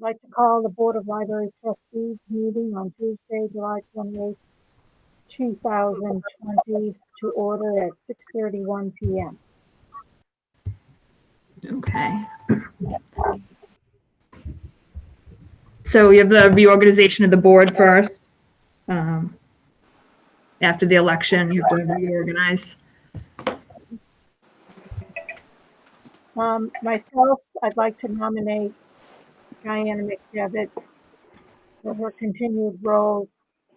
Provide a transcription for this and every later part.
like to call the Board of Library Trustees meeting on Tuesday, July 28th, 2020 to order at 6:31 p.m. Okay. So we have the reorganization of the board first. After the election, you have to reorganize. Myself, I'd like to nominate Diana McDevitt for her continued role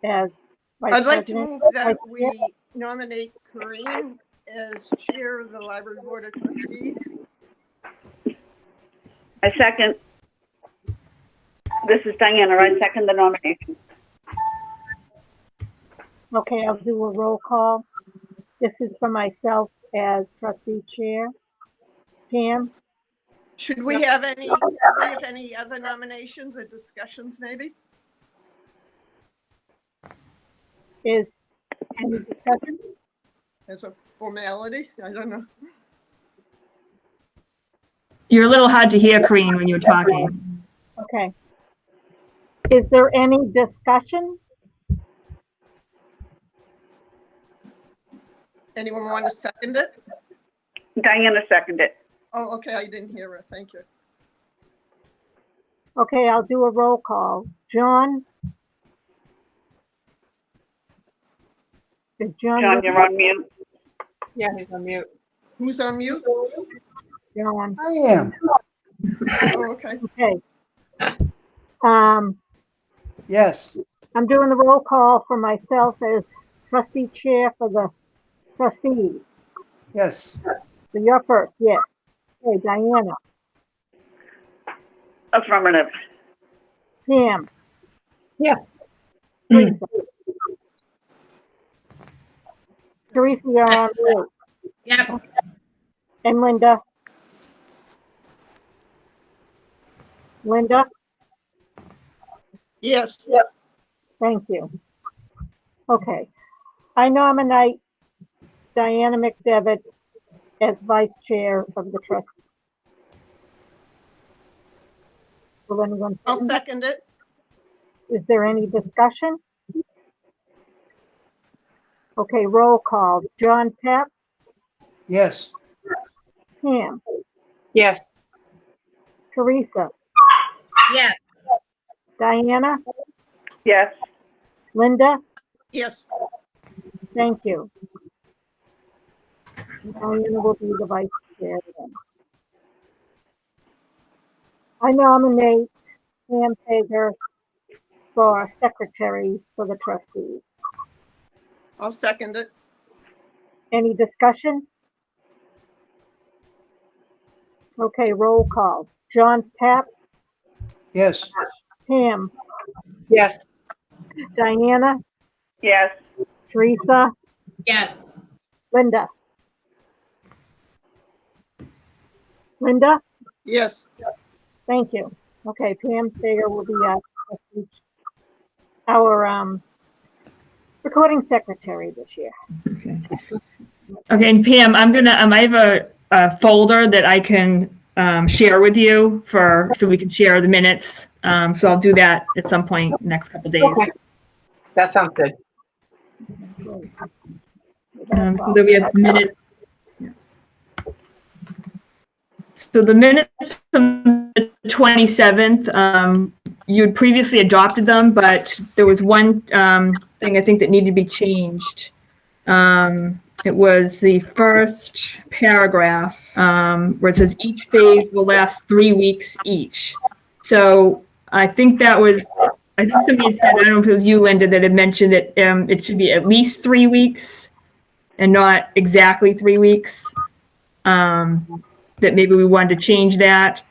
as Vice I'd like to President. move that we nominate Corinne as chair of the Library Board of Trustees. I second. This is Diana. I second the nomination. Okay, I'll do a roll call. This is for myself as trustee chair. Pam? Should we have see if any other nominations or discussions maybe? Is any discussion? As a formality? I don't know. You're a little hard to hear, Corinne, when you're talking. Okay. Is there any discussion? Anyone want to second it? Diana seconded. Oh, okay, I didn't hear her. Thank you. Okay, I'll do a roll call. John? Is John? John, you're on mute. Yeah, he's on mute. Who's on mute? John. I am. Oh, okay. Okay. Yes. I'm doing the roll call for myself as trustee chair for the trustees. Yes. So you're first, yes. Okay, Diana. Affirmative. Pam. Yes. Teresa. Teresa, you're on mute. Yep. And Linda. Linda? Yes. Thank you. Okay. I nominate Diana McDevitt as vice chair of the trustees. Will anyone? I'll second it. Is there any discussion? Okay, roll call. John Peck, Yes. Pam, Yes. Teresa, Yeah. Diana, Yes. Linda, Yes. thank you. Diana will be the vice chair then. I nominate Pam Tager for secretary for the trustees. I'll second it. Any discussion? Okay, roll call. John Peck, Yes. Pam, Yes. Diana, Yes. Teresa, Yes. Linda. Linda? Yes. Thank you. Okay, Pam Sager will be our recording secretary this year. Okay, and Pam, I have a folder that I can share with you so we can share the minutes. So I'll do that at some point next couple days. Okay. That sounds good. So then we have minutes. So the minutes from the 27th, you had previously adopted them, but there was one thing I think that needed to be changed. It was the first paragraph where it says each phase will last 3 weeks each. So I think somebody had said, I don't know if it was you, Linda, that had mentioned that it should be at least 3 weeks and not exactly 3 weeks. That maybe we wanted to change that,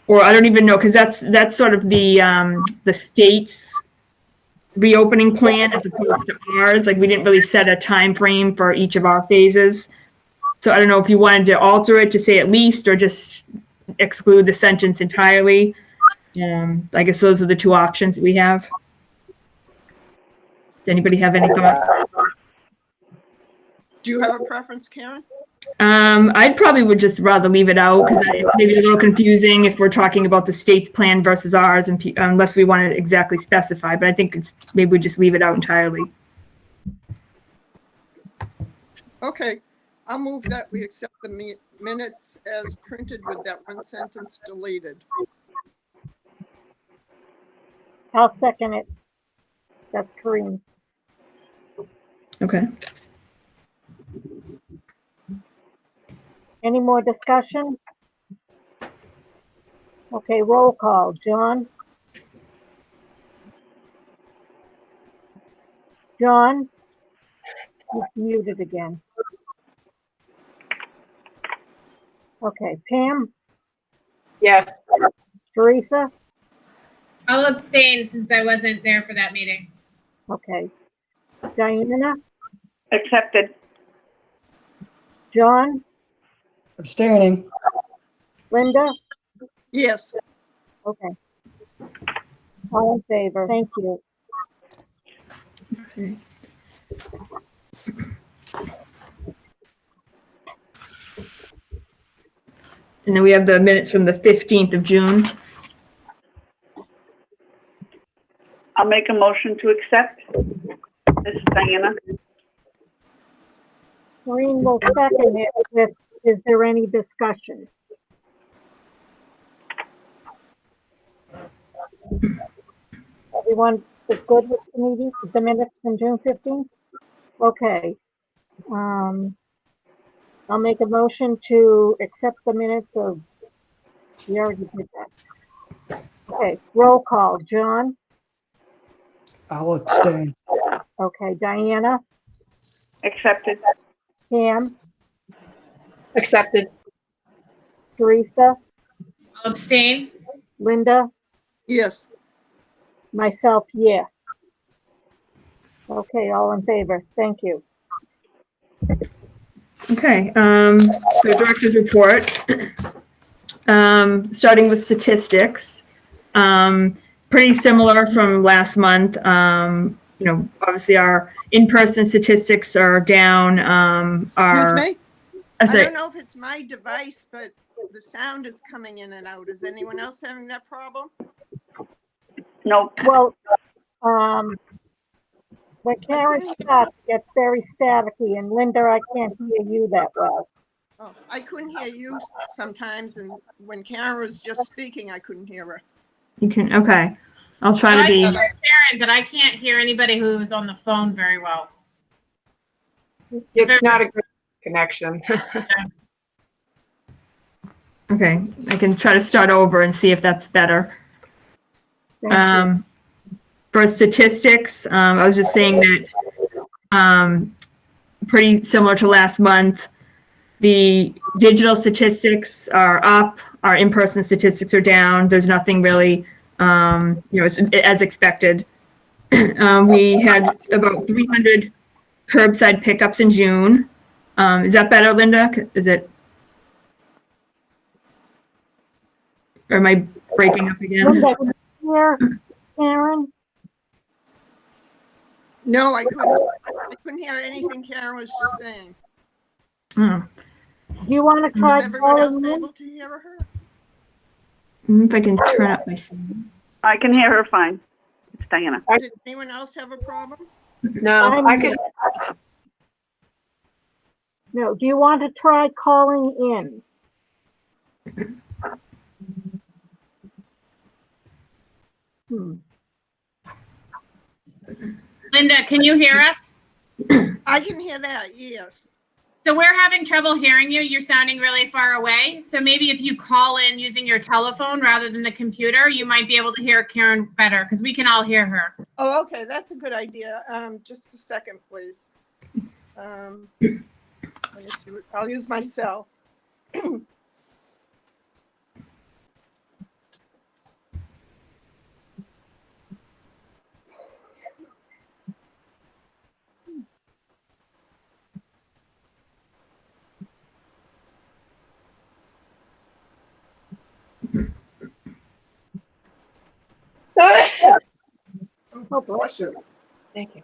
or I don't even know, because that's sort of the state's reopening plan as opposed to ours. Like, we didn't really set a time frame for each of our phases. So I don't know if you wanted to alter it to say at least, or just exclude the sentence entirely. I guess those are the two options that we have. Does anybody have any thoughts? Do you have a preference, Karen? I'd probably would just rather leave it out because it may be a little confusing if we're talking about the state's plan versus ours, and unless we want to exactly specify. But I think it's maybe we just leave it out entirely. Okay, I'll move that we accept the minutes as printed with that one sentence deleted. I'll second it. That's Corinne. Okay. Any more discussion? Okay, roll call. John? John? You're muted again. Okay, Pam? Yes. Teresa? I'll abstain since I wasn't there for that meeting. Okay. Diana? Accepted. John? Abstaining. Linda? Yes, Okay. All in favor. Thank you. Okay. And then we have the minutes from the 15th of June. I'll make a motion to accept. This is Diana. Maureen will second it with, is there any discussion? Everyone is good with the meeting, the minutes from June 15th? Okay. I'll make a motion to accept the minutes of, we already did that. Okay, roll call. John? I'll abstain. Okay, Diana? Accepted. Pam? Accepted. Teresa? I'll abstain. Linda? yes, Myself, yes. Okay, all in favor. Thank you. Okay, so director's report. Starting with statistics. Pretty similar from last month. You know, obviously our in-person statistics are down. excuse me? I Sorry, don't know if it's my device, but the sound is coming in and out. Is anyone else having that problem? Nope. Well, when Karen starts, it gets very staticky, and Linda, I can't hear you that well. Oh, I couldn't hear you sometimes, and when Karen was just speaking, I couldn't hear her. you can, okay. I'll try to I be, can hear Karen, but I can't hear anybody who's on the phone very well. It's not a good connection. okay, I can try to start over and see if that's better. Thank you. For statistics, I was just saying that pretty similar to last month. The digital statistics are up. Our in-person statistics are down. There's nothing really, you know, it's as expected. We had about 300 curbside pickups in June. Is that better, Linda? Is it? Or am I breaking up again? Linda, can you hear Karen? No, I couldn't hear anything Karen was just saying. Oh. Do you want to try Is everyone else calling in? able to hear her? If I can turn up my sound. I can hear her fine. It's Diana. Did anyone else have a problem? No, I could. No, do you want to try calling in? Linda, can you hear us? I can hear that, yes. So we're having trouble hearing you. You're sounding really far away. So maybe if you call in using your telephone rather than the computer, you might be able to hear Karen better because we can all hear her. Oh, okay, that's a good idea. Just a second, please. Let me see. I'll use my cell. Oh, bless you. Thank you.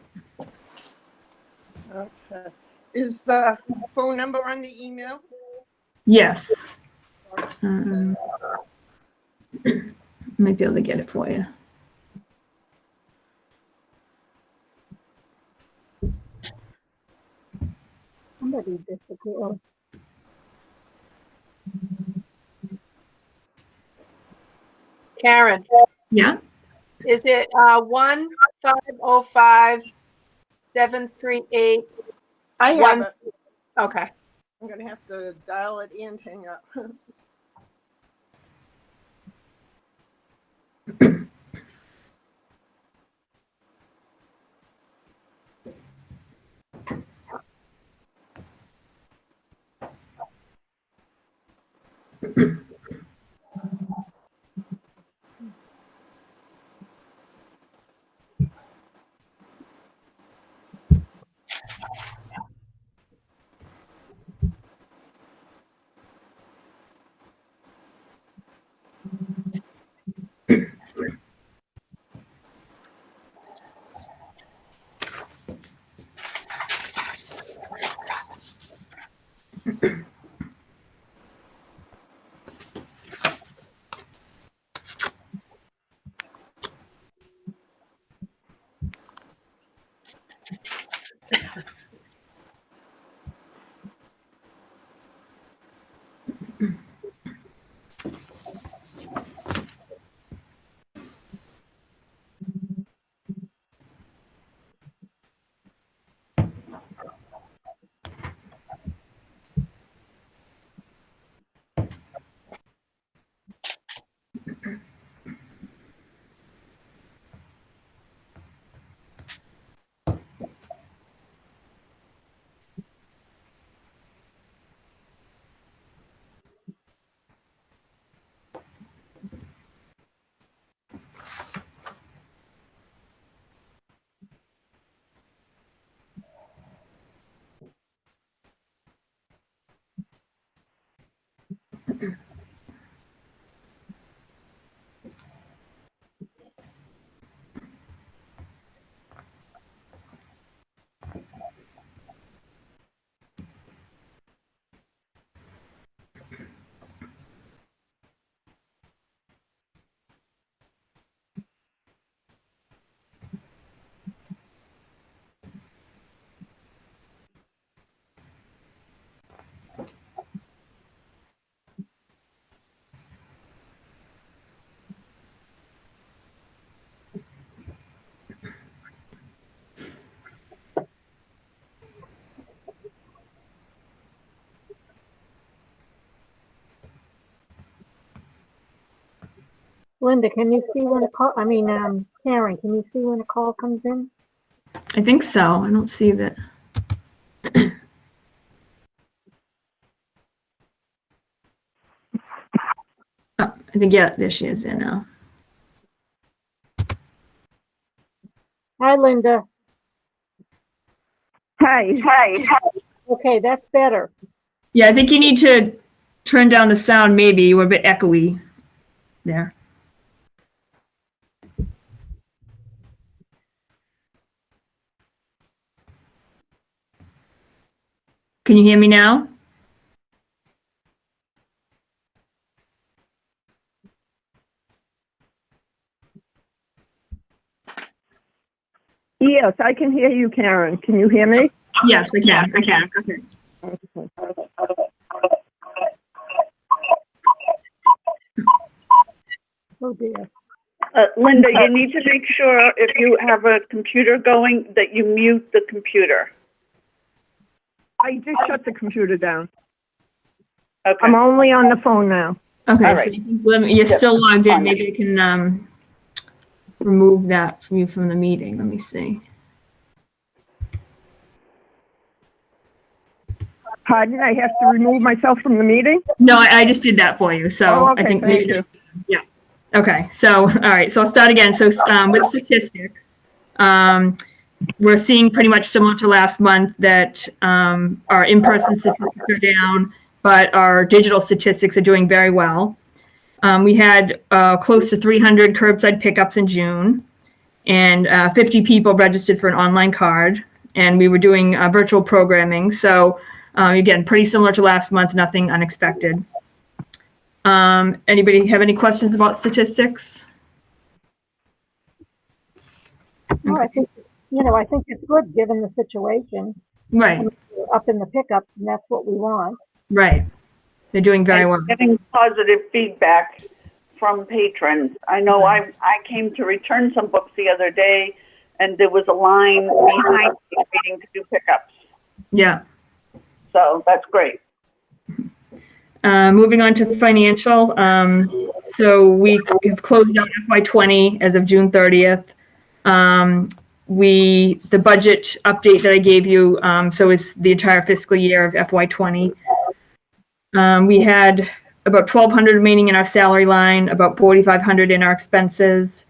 Okay. Is the phone number on the email? Yes. Might be able to get it for you. Somebody disappeared. Karen, Yeah. is it 1-505-738? I have it. Okay. I'm gonna have to dial it and hang up. Linda, can you see when a call, Karen, can you see when a call comes in? I think so. I don't see that. Oh, I think, yeah, there she is there now. Hi, Linda. Hi. Okay, that's better. Yeah, I think you need to turn down the sound maybe. You were a bit echoey there. Can you hear me now? Yes, I can hear you, Karen. Can you hear me? Yes, I can. Okay. Oh dear. Linda, you need to make sure if you have a computer going that you mute the computer. I just shut the computer down. Okay. I'm only on the phone now. Okay, All so right. you're still logged in. Maybe I can remove that from you from the meeting. Let me see. Pardon? I have to remove myself from the meeting? No, I just did that for you. So Oh, okay, I think thank you. Yeah. Okay. So, all right. So I'll start again. So with statistics, we're seeing pretty much similar to last month that our in-person statistics are down, but our digital statistics are doing very well. We had close to 300 curbside pickups in June, and 50 people registered for an online card. and we were doing virtual programming. So again, pretty similar to last month, nothing unexpected. Anybody have any questions about statistics? No, I think, I think it's good given the situation. Right, We're up in the pickups and that's what we want. right. They're doing very well. Getting positive feedback from patrons. I know I came to return some books the other day, and there was a line behind me waiting to do pickups. Yeah. So that's great. Moving on to financial. So we have closed out FY20 as of June 30th. The budget update that I gave you, so is the entire fiscal year of FY20. We had about $1,200 remaining in our salary line, about $4,500 in our expenses.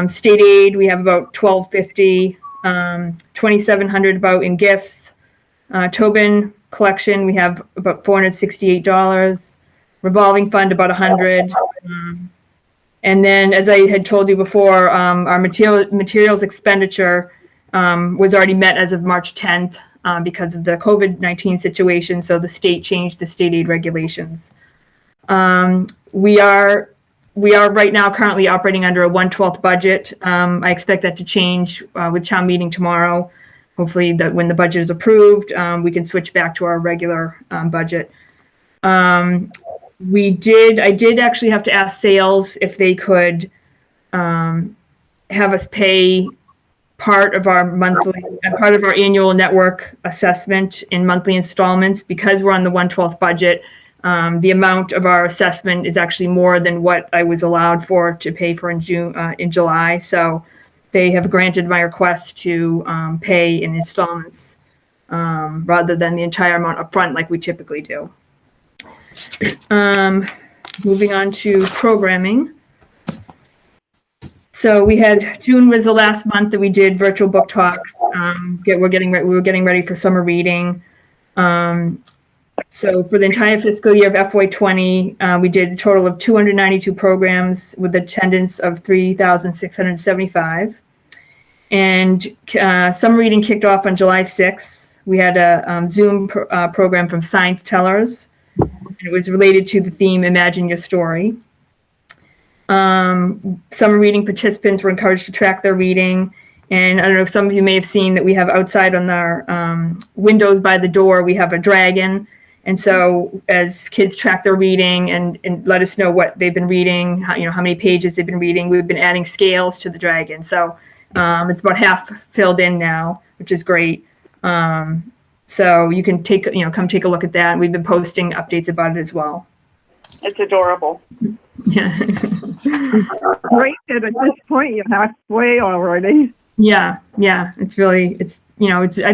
State aid, we have about $1,250, $2,700 about in gifts. Tobin collection, we have about $468. Revolving fund, about $100. And then, as I had told you before, our materials expenditure was already met as of March 10th because of the COVID-19 situation. So the state changed the state aid regulations. We are right now currently operating under a 1/12 budget. I expect that to change with town meeting tomorrow. Hopefully, when the budget is approved, we can switch back to our regular budget. I did actually have to ask sales if they could have us pay part of our annual network assessment in monthly installments. Because we're on the 1/12 budget. The amount of our assessment is actually more than what I was allowed to pay for in July. So they have granted my request to pay in installments rather than the entire amount upfront like we typically do. Moving on to programming. So June was the last month that we did virtual book talks. We were getting ready for summer reading. So for the entire fiscal year of FY20, we did a total of 292 programs with attendance of 3,675. And summer reading kicked off on July 6th. We had a Zoom program from Science Tellers, and it was related to the theme Imagine Your Story. Summer reading participants were encouraged to track their reading. And I don't know if some of you may have seen that we have outside on our windows by the door, we have a dragon. And so as kids track their reading and let us know what they've been reading, how many pages they've been reading, we've been adding scales to the dragon. So it's about half filled in now, which is great. So you can come take a look at that. We've been posting updates about it as well. It's adorable. Yeah. Great that at this point you're halfway already. Yeah. It's I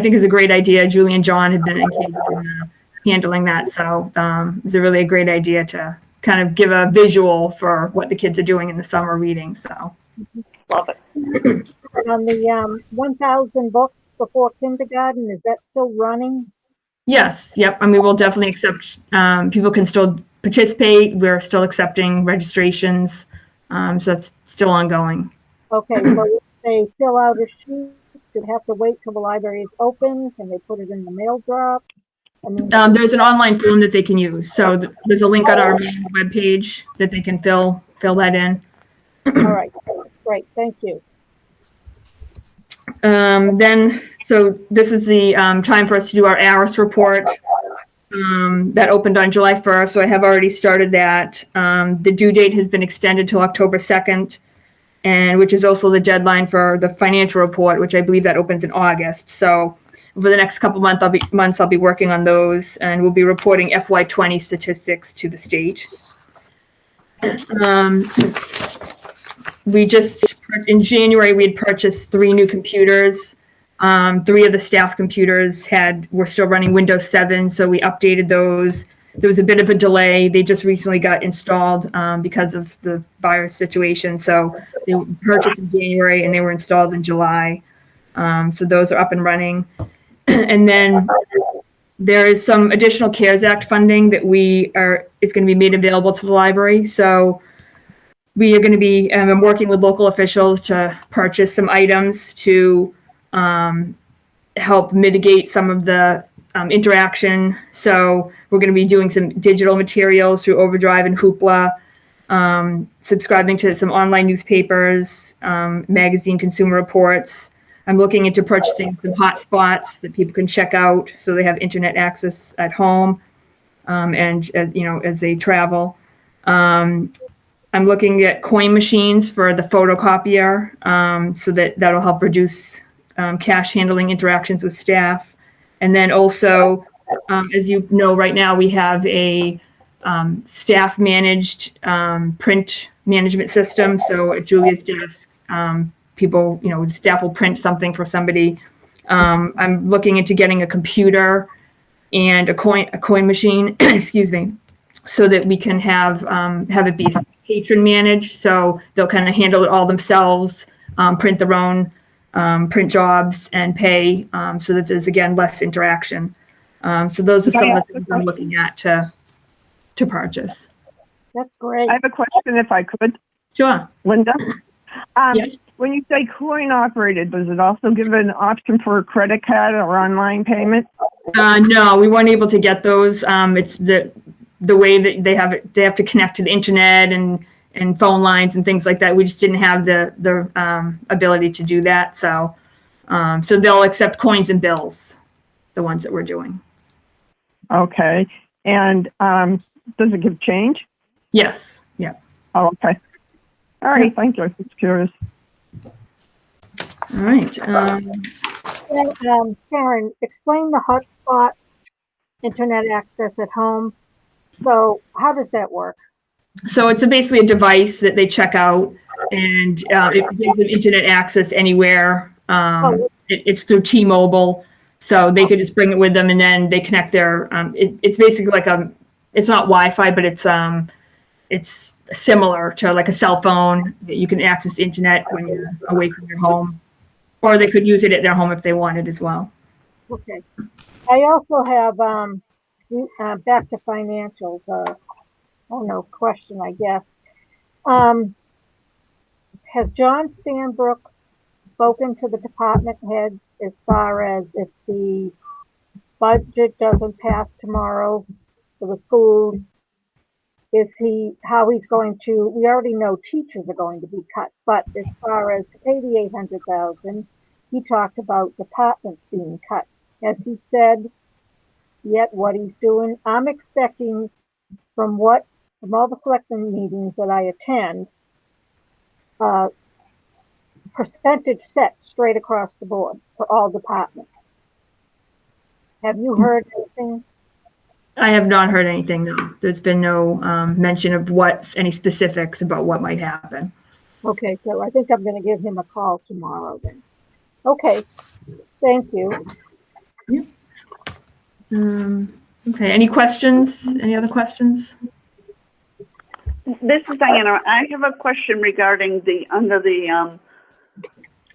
think it's a great idea. Julie and John have been engaged in handling that. So it's really a great idea to kind of give a visual for what the kids are doing in the summer reading. So Love it. And on the 1,000 books before kindergarten, is that still running? yes, yep. I mean, we'll definitely accept, people can still participate. We're still accepting registrations. So that's still ongoing. Okay, so if they fill out a sheet, do they have to wait till the library is open? Can they put it in the mail drop? I mean, There's an online form that they can use. So there's a link on our main webpage that they can fill that in. all right, great, thank you. So this is the time for us to do our ARIS report that opened on July 1st. So I have already started that. The due date has been extended till October 2nd, and which is also the deadline for the financial report, which I believe that opens in August. So over the next couple months, I'll be working on those, and we'll be reporting FY20 statistics to the state. In January, we had purchased 3 new computers. 3 of the staff computers were still running Windows 7, so we updated those. There was a bit of a delay. They just recently got installed because of the virus situation. So they were purchased in January and they were installed in July. So those are up and running. And then there is some additional CARES Act funding that it's going to be made available to the library. So we are going to be working with local officials to purchase some items to help mitigate some of the interaction. So we're going to be doing some digital materials through Overdrive and Hoopla, subscribing to some online newspapers, magazine consumer reports. I'm looking into purchasing some hotspots that people can check out so they have internet access at home and as they travel. I'm looking at coin machines for the photocopier so that'll help reduce cash handling interactions with staff. And then also, as you know, right now we have a staff managed print management system. So at Julia's desk, people, staff will print something for somebody. I'm looking into getting a computer and a coin machine, excuse me, so that we can have it be patron managed. So they'll kind of handle it all themselves, print their own print jobs and pay, so that there's again less interaction. So those are some of the things I'm looking at to purchase. That's great. I have a question if I could. Sure. Linda? Yeah. When you say coin operated, does it also give an option for a credit card or online payment? No, we weren't able to get those. It's the way that they have to connect to the internet and phone lines and things like that. We just didn't have the ability to do that. So they'll accept coins and bills, the ones that we're doing. Okay. And does it give change? Yes. Yeah. Oh, okay. All right. Thank you. I was just curious. All right. Karen, explain the hotspots, internet access at home. So how does that work? So it's basically a device that they check out, and it gives them internet access anywhere. It's through T-Mobile, so they could just bring it with them, and then they connect their. It's basically like it's not Wi-Fi, but it's similar to like a cell phone. You can access the internet when you're away from your home, or they could use it at their home if they wanted as well. Okay. I also have back to financials. Question, I guess. Has John Stanbrook spoken to the department heads as far as if the budget doesn't pass tomorrow for the schools? How he's going to? We already know teachers are going to be cut, but as far as to pay the $800,000, he talked about departments being cut. Has he said yet what he's doing? I'm expecting from all the selectmen meetings that I attend, percentage set straight across the board for all departments. Have you heard anything? I have not heard anything. No, there's been no mention of any specifics about what might happen. Okay, so I think I'm going to give him a call tomorrow then. Okay, thank you. Yeah. Okay, any questions? Any other questions? This is Diana. I have a question regarding under the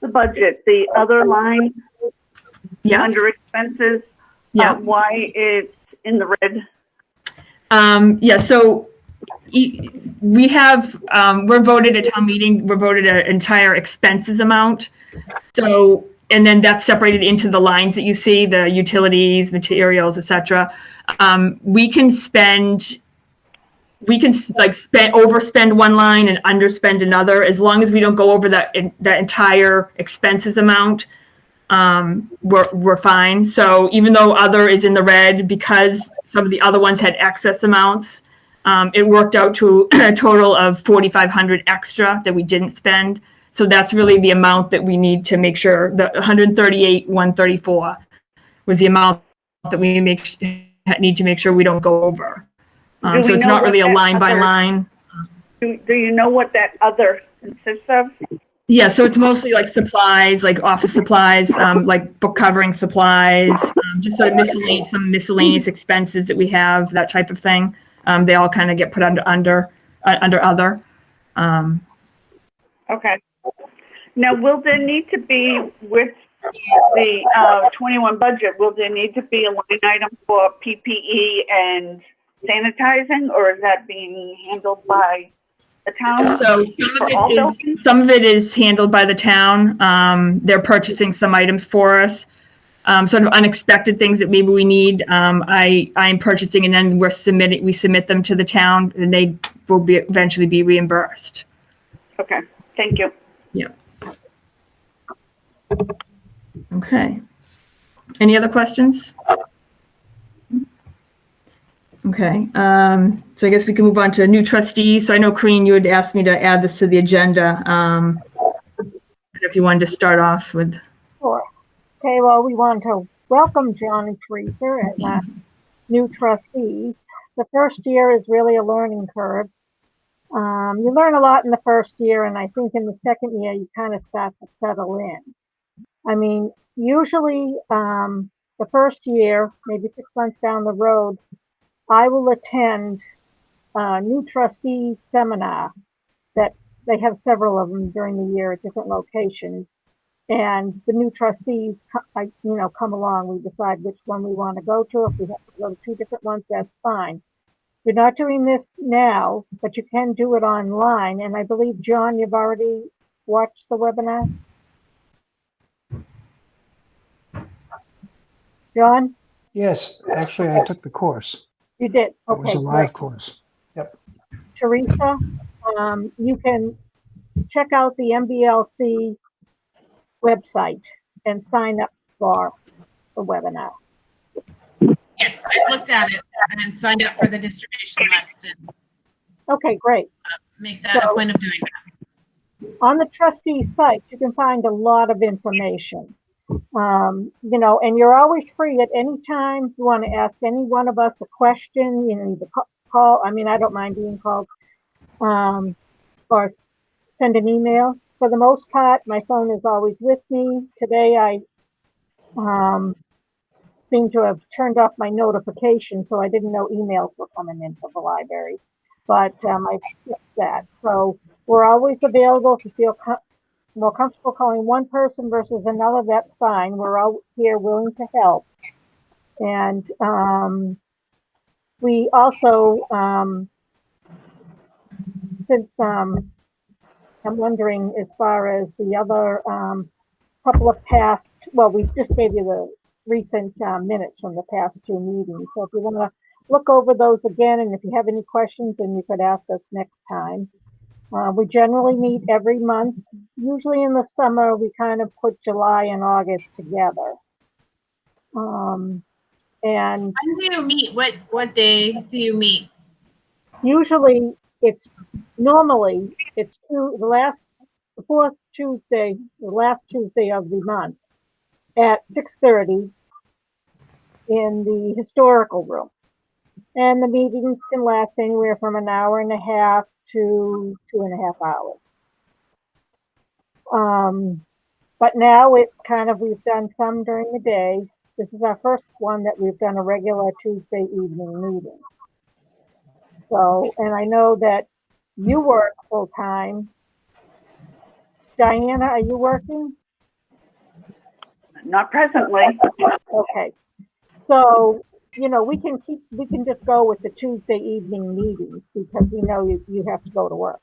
budget, the other line under expenses. Yeah. Why it's in the red? So we have we're voted at town meeting. We're voted an entire expenses amount. So and then that's separated into the lines that you see, the utilities, materials, etc. We can overspend one line and underspend another, as long as we don't go over that entire expenses amount. We're fine. So even though other is in the red, because some of the other ones had excess amounts, it worked out to a total of 4,500 extra that we didn't spend. So that's really the amount that we need to make sure. The 138,134 was the amount that we need to make sure we don't go over. So it's not really a line by line. Do you know what that other consists of? Yeah, so it's mostly like supplies, like office supplies, like book covering supplies, just sort of some miscellaneous expenses that we have, that type of thing. They all kind of get put under other. Okay. Now, will there need to be, with the 21 budget, will there need to be a line item for PPE and sanitizing, or is that being handled by the town? So some of it is handled by the town. They're purchasing some items for us. sort of unexpected things that maybe we need, I'm purchasing, and then we submit them to the town, and they will eventually be reimbursed. Okay, thank you. Yeah. Okay. Any other questions? Okay. So I guess we can move on to new trustees. So I know, Corinne, you had asked me to add this to the agenda. If you wanted to start off with. Sure. Okay, well, we want to welcome John and Teresa as new trustees. The first year is really a learning curve. You learn a lot in the first year, and I think in the second year, you kind of start to settle in. I mean, usually the first year, maybe 6 months down the road, I will attend a new trustees seminar that they have several of them during the year at different locations. And the new trustees, come along. We decide which one we want to go to. If we have to go to 2 different ones, that's fine. We're not doing this now, but you can do it online. And I believe, John, you've already watched the webinar? John? Yes, actually, I took the course. You did? It was Okay. a live course. Yep. Teresa, you can check out the MBLC website and sign up for the webinar. Yes, I looked at it and signed up for the distribution list and Okay, great. make that a point of doing that. On the trustee site, you can find a lot of information. And you're always free at any time. If you want to ask any one of us a question, either call. I mean, I don't mind being called, or send an email. For the most part, my phone is always with me. Today, I seem to have turned off my notifications, so I didn't know emails were coming in from the library. But I fixed that. So we're always available. If you feel more comfortable calling one person versus another, that's fine. We're all here willing to help. And we also, since I'm wondering, as far as the other couple of past, well, we just gave you the recent minutes from the past 2 meetings. So if you want to look over those again, and if you have any questions, then you could ask us next time. We generally meet every month. Usually in the summer, we kind of put July and August together. And When do you meet? What day do you meet? usually normally it's the fourth Tuesday, the last Tuesday of the month at 6:30 in the historical room. And the meetings can last anywhere from an hour and a half to 2.5 hours. But now it's kind of, we've done some during the day. This is our first one that we've done a regular Tuesday evening meeting. So, and I know that you work full time. Diana, are you working? Not presently. Okay. So, we can just go with the Tuesday evening meetings because we know you have to go to work.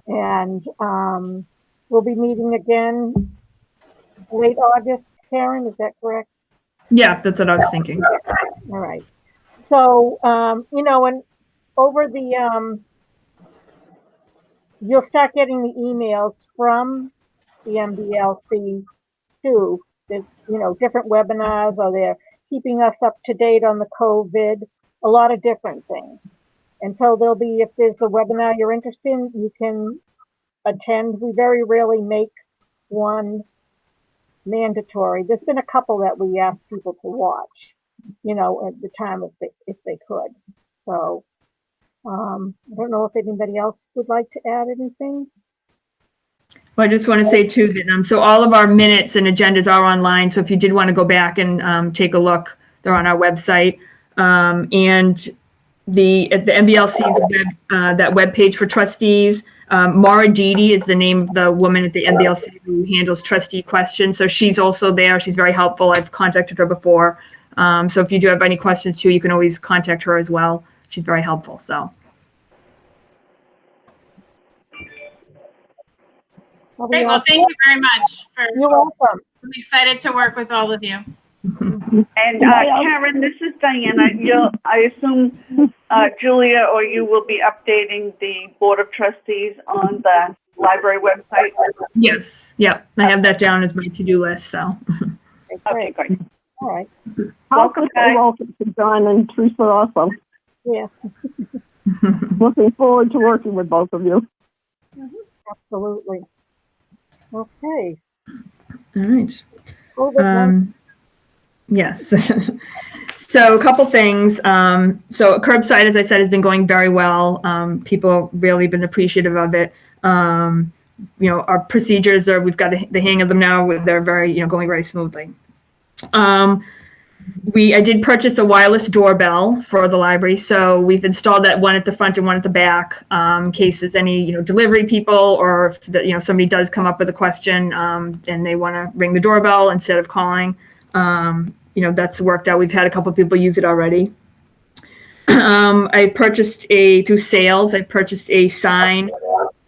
And we'll be meeting again late August. Karen, is that correct? Yeah, that's what I was thinking. All right. So, and over the, you'll start getting the emails from the MBLC too. There's, different webinars, or they're keeping us up to date on the COVID, a lot of different things. And so there'll be, if there's a webinar you're interested in, you can attend. We very rarely make one mandatory. There's been a couple that we asked people to watch, at the time if they could. So I don't know if anybody else would like to add anything. Well, I just want to say too that so all of our minutes and agendas are online. So if you did want to go back and take a look, they're on our website. And the MBLC's that web page for trustees. Mara Didi is the name of the woman at the MBLC who handles trustee questions. So she's also there. She's very helpful. I've contacted her before. So if you do have any questions too, you can always contact her as well. She's very helpful. So. Great. Well, thank you very much. You're welcome. I'm excited to work with all of you. And Karen, this is Diana. I assume Julia or you will be updating the Board of Trustees on the library website? Yes, yep. I have that down as my to-do list, so. Okay, great. All right. Welcome back. Welcome to John and Teresa also. Yes, Looking forward to working with both of you. absolutely. Okay. All right. COVID-19. Yes. So a couple things. So curbside, as I said, has been going very well. People really been appreciative of it. Our procedures we've got the hang of them now. They're very, going very smoothly. I did purchase a wireless doorbell for the library, so we've installed that, one at the front and one at the back, in case there's any, delivery people, or if somebody does come up with a question, and they want to ring the doorbell instead of calling. That's worked out. We've had a couple of people use it already. I purchased through sales, I purchased a sign,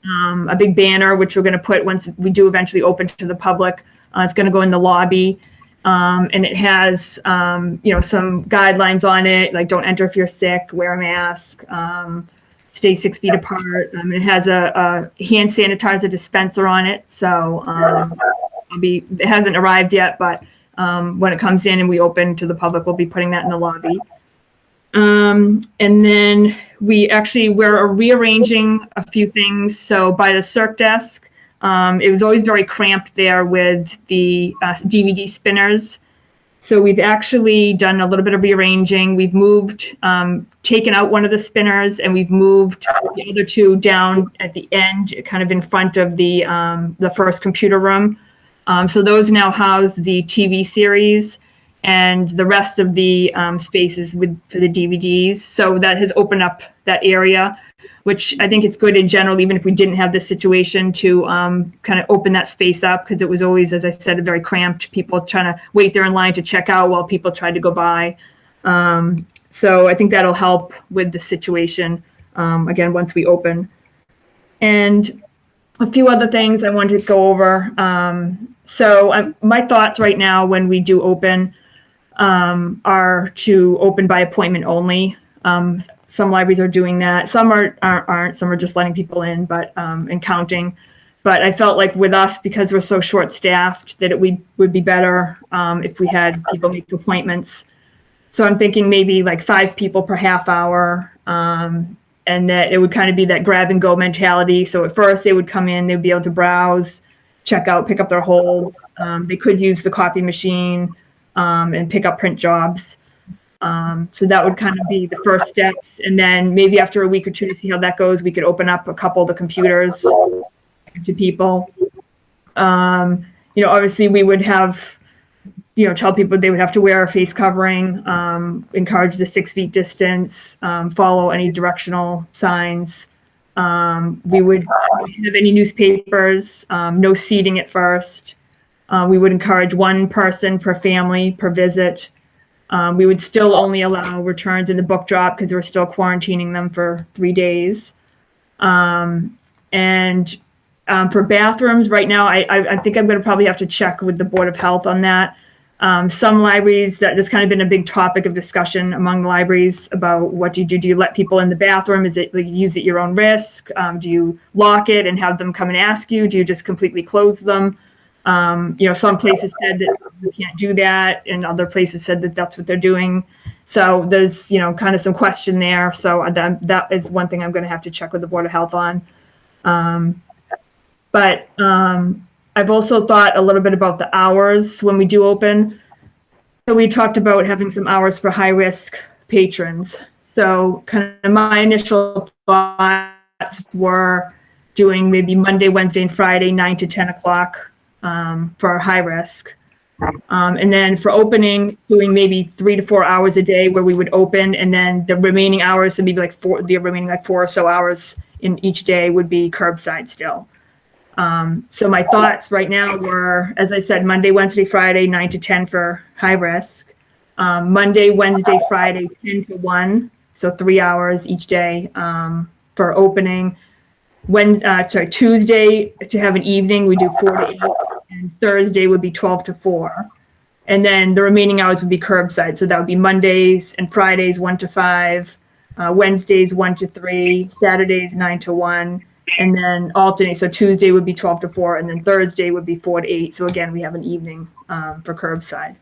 a big banner, which we're going to put once we do eventually open to the public. It's going to go in the lobby. And it has, some guidelines on it, like don't enter if you're sick, wear a mask, stay 6 feet apart. It has a hand sanitizer dispenser on it. So it hasn't arrived yet, but when it comes in and we open to the public, we'll be putting that in the lobby. And then we're rearranging a few things. So by the circ desk, it was always very cramped there with the DVD spinners. So we've actually done a little bit of rearranging. We've moved, taken out one of the spinners, and we've moved the other two down at the end, kind of in front of the first computer room. So those now house the TV series and the rest of the spaces for the DVDs. So that has opened up that area, which I think it's good in general, even if we didn't have this situation, to kind of open that space up, because it was always, as I said, very cramped, people trying to wait there in line to check out while people tried to go by. So I think that'll help with the situation, again, once we open. And a few other things I wanted to go over. So my thoughts right now when we do open are to open by appointment only. Some libraries are doing that. Some aren't. Some are just letting people in, but and counting. But I felt like with us, because we're so short-staffed, that it would be better if we had people make appointments. So I'm thinking maybe like 5 people per half hour, and that it would kind of be that grab-and-go mentality. So at first they would come in, they'd be able to browse, check out, pick up their hold. They could use the copy machine and pick up print jobs. So that would kind of be the first steps. And then maybe after a week or two to see how that goes, we could open up a couple of the computers to people. Obviously we would have, tell people they would have to wear a face covering, encourage the 6 feet distance, follow any directional signs. We would not have any newspapers, no seating at first. We would encourage 1 person per family per visit. We would still only allow returns in the book drop because we're still quarantining them for 3 days. For bathrooms right now, I think I'm going to probably have to check with the Board of Health on that. Some libraries, that's kind of been a big topic of discussion among the libraries about what do you do? Do you let people in the bathroom? Is it like use at your own risk? Do you lock it and have them come and ask you? Do you just completely close them? Some places said that we can't do that, and other places said that that's what they're doing. So there's, kind of some question there. So that is one thing I'm going to have to check with the Board of Health on. But I've also thought a little bit about the hours when we do open. So we talked about having some hours for high-risk patrons. So kind of my initial thoughts were doing maybe Monday, Wednesday, and Friday, 9 to 10 o'clock. For high risk. And then for opening, doing maybe 3 to 4 hours a day where we would open, and then the remaining hours, so maybe the remaining 4 or so hours in each day would be curbside still. So my thoughts right now were, as I said, Monday, Wednesday, Friday, 9 to 10 for high risk. Monday, Wednesday, Friday, 10 to 1, so 3 hours each day for opening. Tuesday to have an evening, we do 4 to 8, and Thursday would be 12 to 4. And then the remaining hours would be curbside. So that would be Mondays and Fridays, 1 to 5, Wednesdays, 1 to 3, Saturdays, 9 to 1, and then alternate. So Tuesday would be 12 to 4, and then Thursday would be 4 to 8. So again, we have an evening for curbside.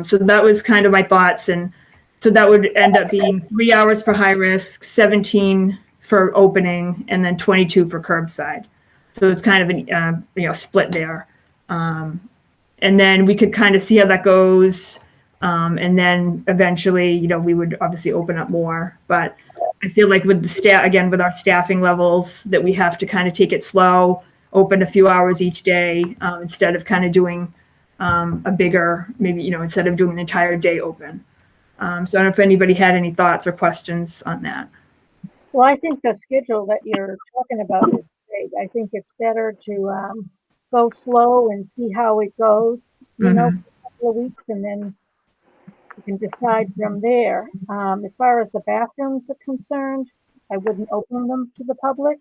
So that was kind of my thoughts. And so that would end up being 3 hours for high risk, 17 for opening, and then 22 for curbside. So it's kind of a split there. And then we could kind of see how that goes. And then eventually, we would obviously open up more. But I feel like with the staff, again, with our staffing levels, that we have to kind of take it slow, open a few hours each day, instead of kind of doing a bigger, maybe, instead of doing an entire day open. So I don't know if anybody had any thoughts or questions on that. Well, I think the schedule that you're talking about is great. I think it's better to go slow and see how it goes, for a couple of weeks, and then you can decide from there. As far as the bathrooms are concerned, I wouldn't open them to the public.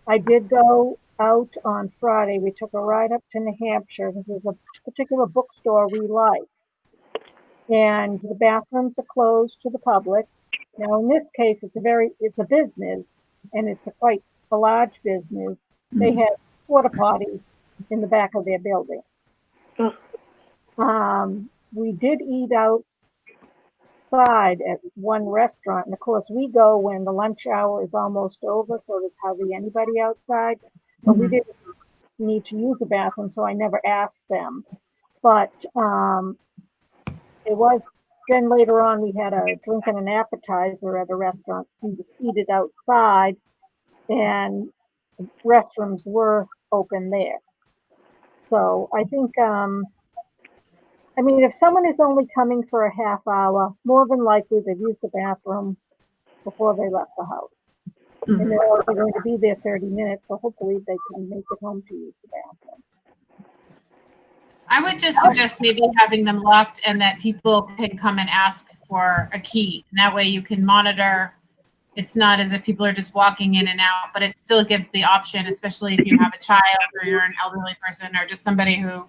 I did go out on Friday. We took a ride up to New Hampshire. There's a particular bookstore we like, and the bathrooms are closed to the public. Now, in this case, it's a business, and it's quite a large business. They have porta potties in the back of their building. We did eat outside at one restaurant, and of course, we go when the lunch hour is almost over, so there's hardly anybody outside. But we didn't need to use a bathroom, so I never asked them. But it was. Then later on, we had a drink and an appetizer at a restaurant. We were seated outside, and restrooms were open there. So I think, if someone is only coming for a half hour, more than likely they've used the bathroom before they left the house. And they're only going to be there 30 minutes, so hopefully they can make it home to use the bathroom. I would just suggest maybe having them locked and that people can come and ask for a key. And that way you can monitor. It's not as if people are just walking in and out, but it still gives the option, especially if you have a child or you're an elderly person or just somebody who,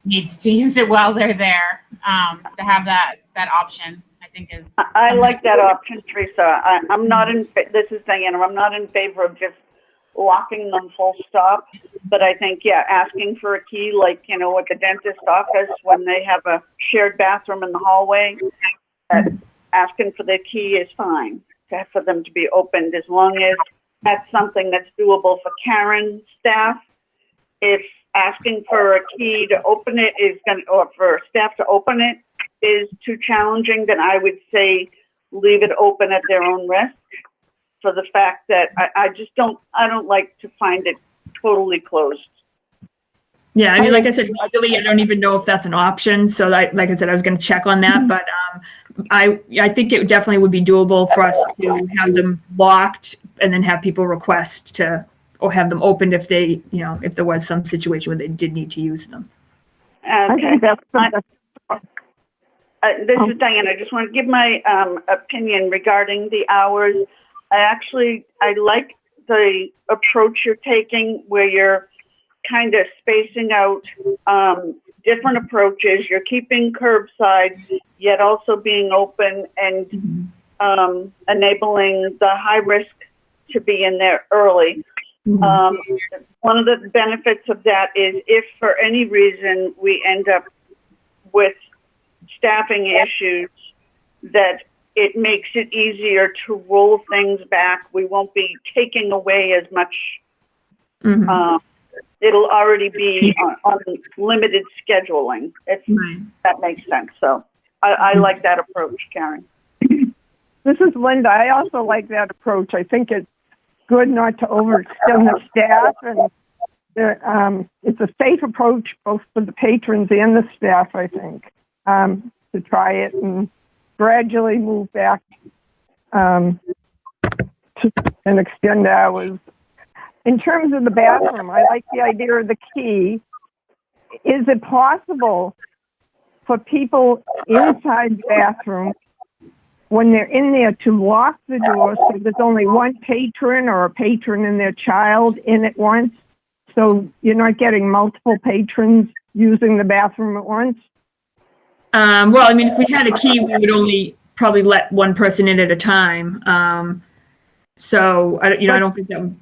needs to use it while they're there, to have that option, I think is. I like that option, Teresa. I'm not this is Diana, I'm not in favor of just locking them full stop, but I think, asking for a key, like, at the dentist office when they have a shared bathroom in the hallway, asking for the key is fine for them to be opened, as long as that's something that's doable for Karen's staff. If asking for a key to open it or for staff to open it is too challenging, then I would say leave it open at their own risk, for the fact that I don't like to find it totally closed. Yeah, like I said, really, I don't even know if that's an option. So like I said, I was going to check on that, but I think it definitely would be doable for us to have them locked and then have people request to, or have them opened if they, if there was some situation where they did need to use them. Okay. This is Diane. I just want to give my opinion regarding the hours. I like the approach you're taking, where you're kind of spacing out different approaches. You're keeping curbside, yet also being open and enabling the high risk to be in there early. One of the benefits of that is if for any reason we end up with staffing issues, that it makes it easier to roll things back. We won't be taking away as much. It'll already be on limited scheduling, if that makes sense. So I like that approach, Karen. This is Linda. I also like that approach. I think it's good not to overextend the staff, and it's a safe approach both for the patrons and the staff, I think, to try it and gradually move back to and extend hours. In terms of the bathroom, I like the idea of the key. Is it possible for people inside the bathroom, when they're in there, to lock the door so there's only one patron or a patron and their child in at once, so you're not getting multiple patrons using the bathroom at once? Well, I mean, if we had a key, we would only probably let one person in at a time. So, I don't think that would.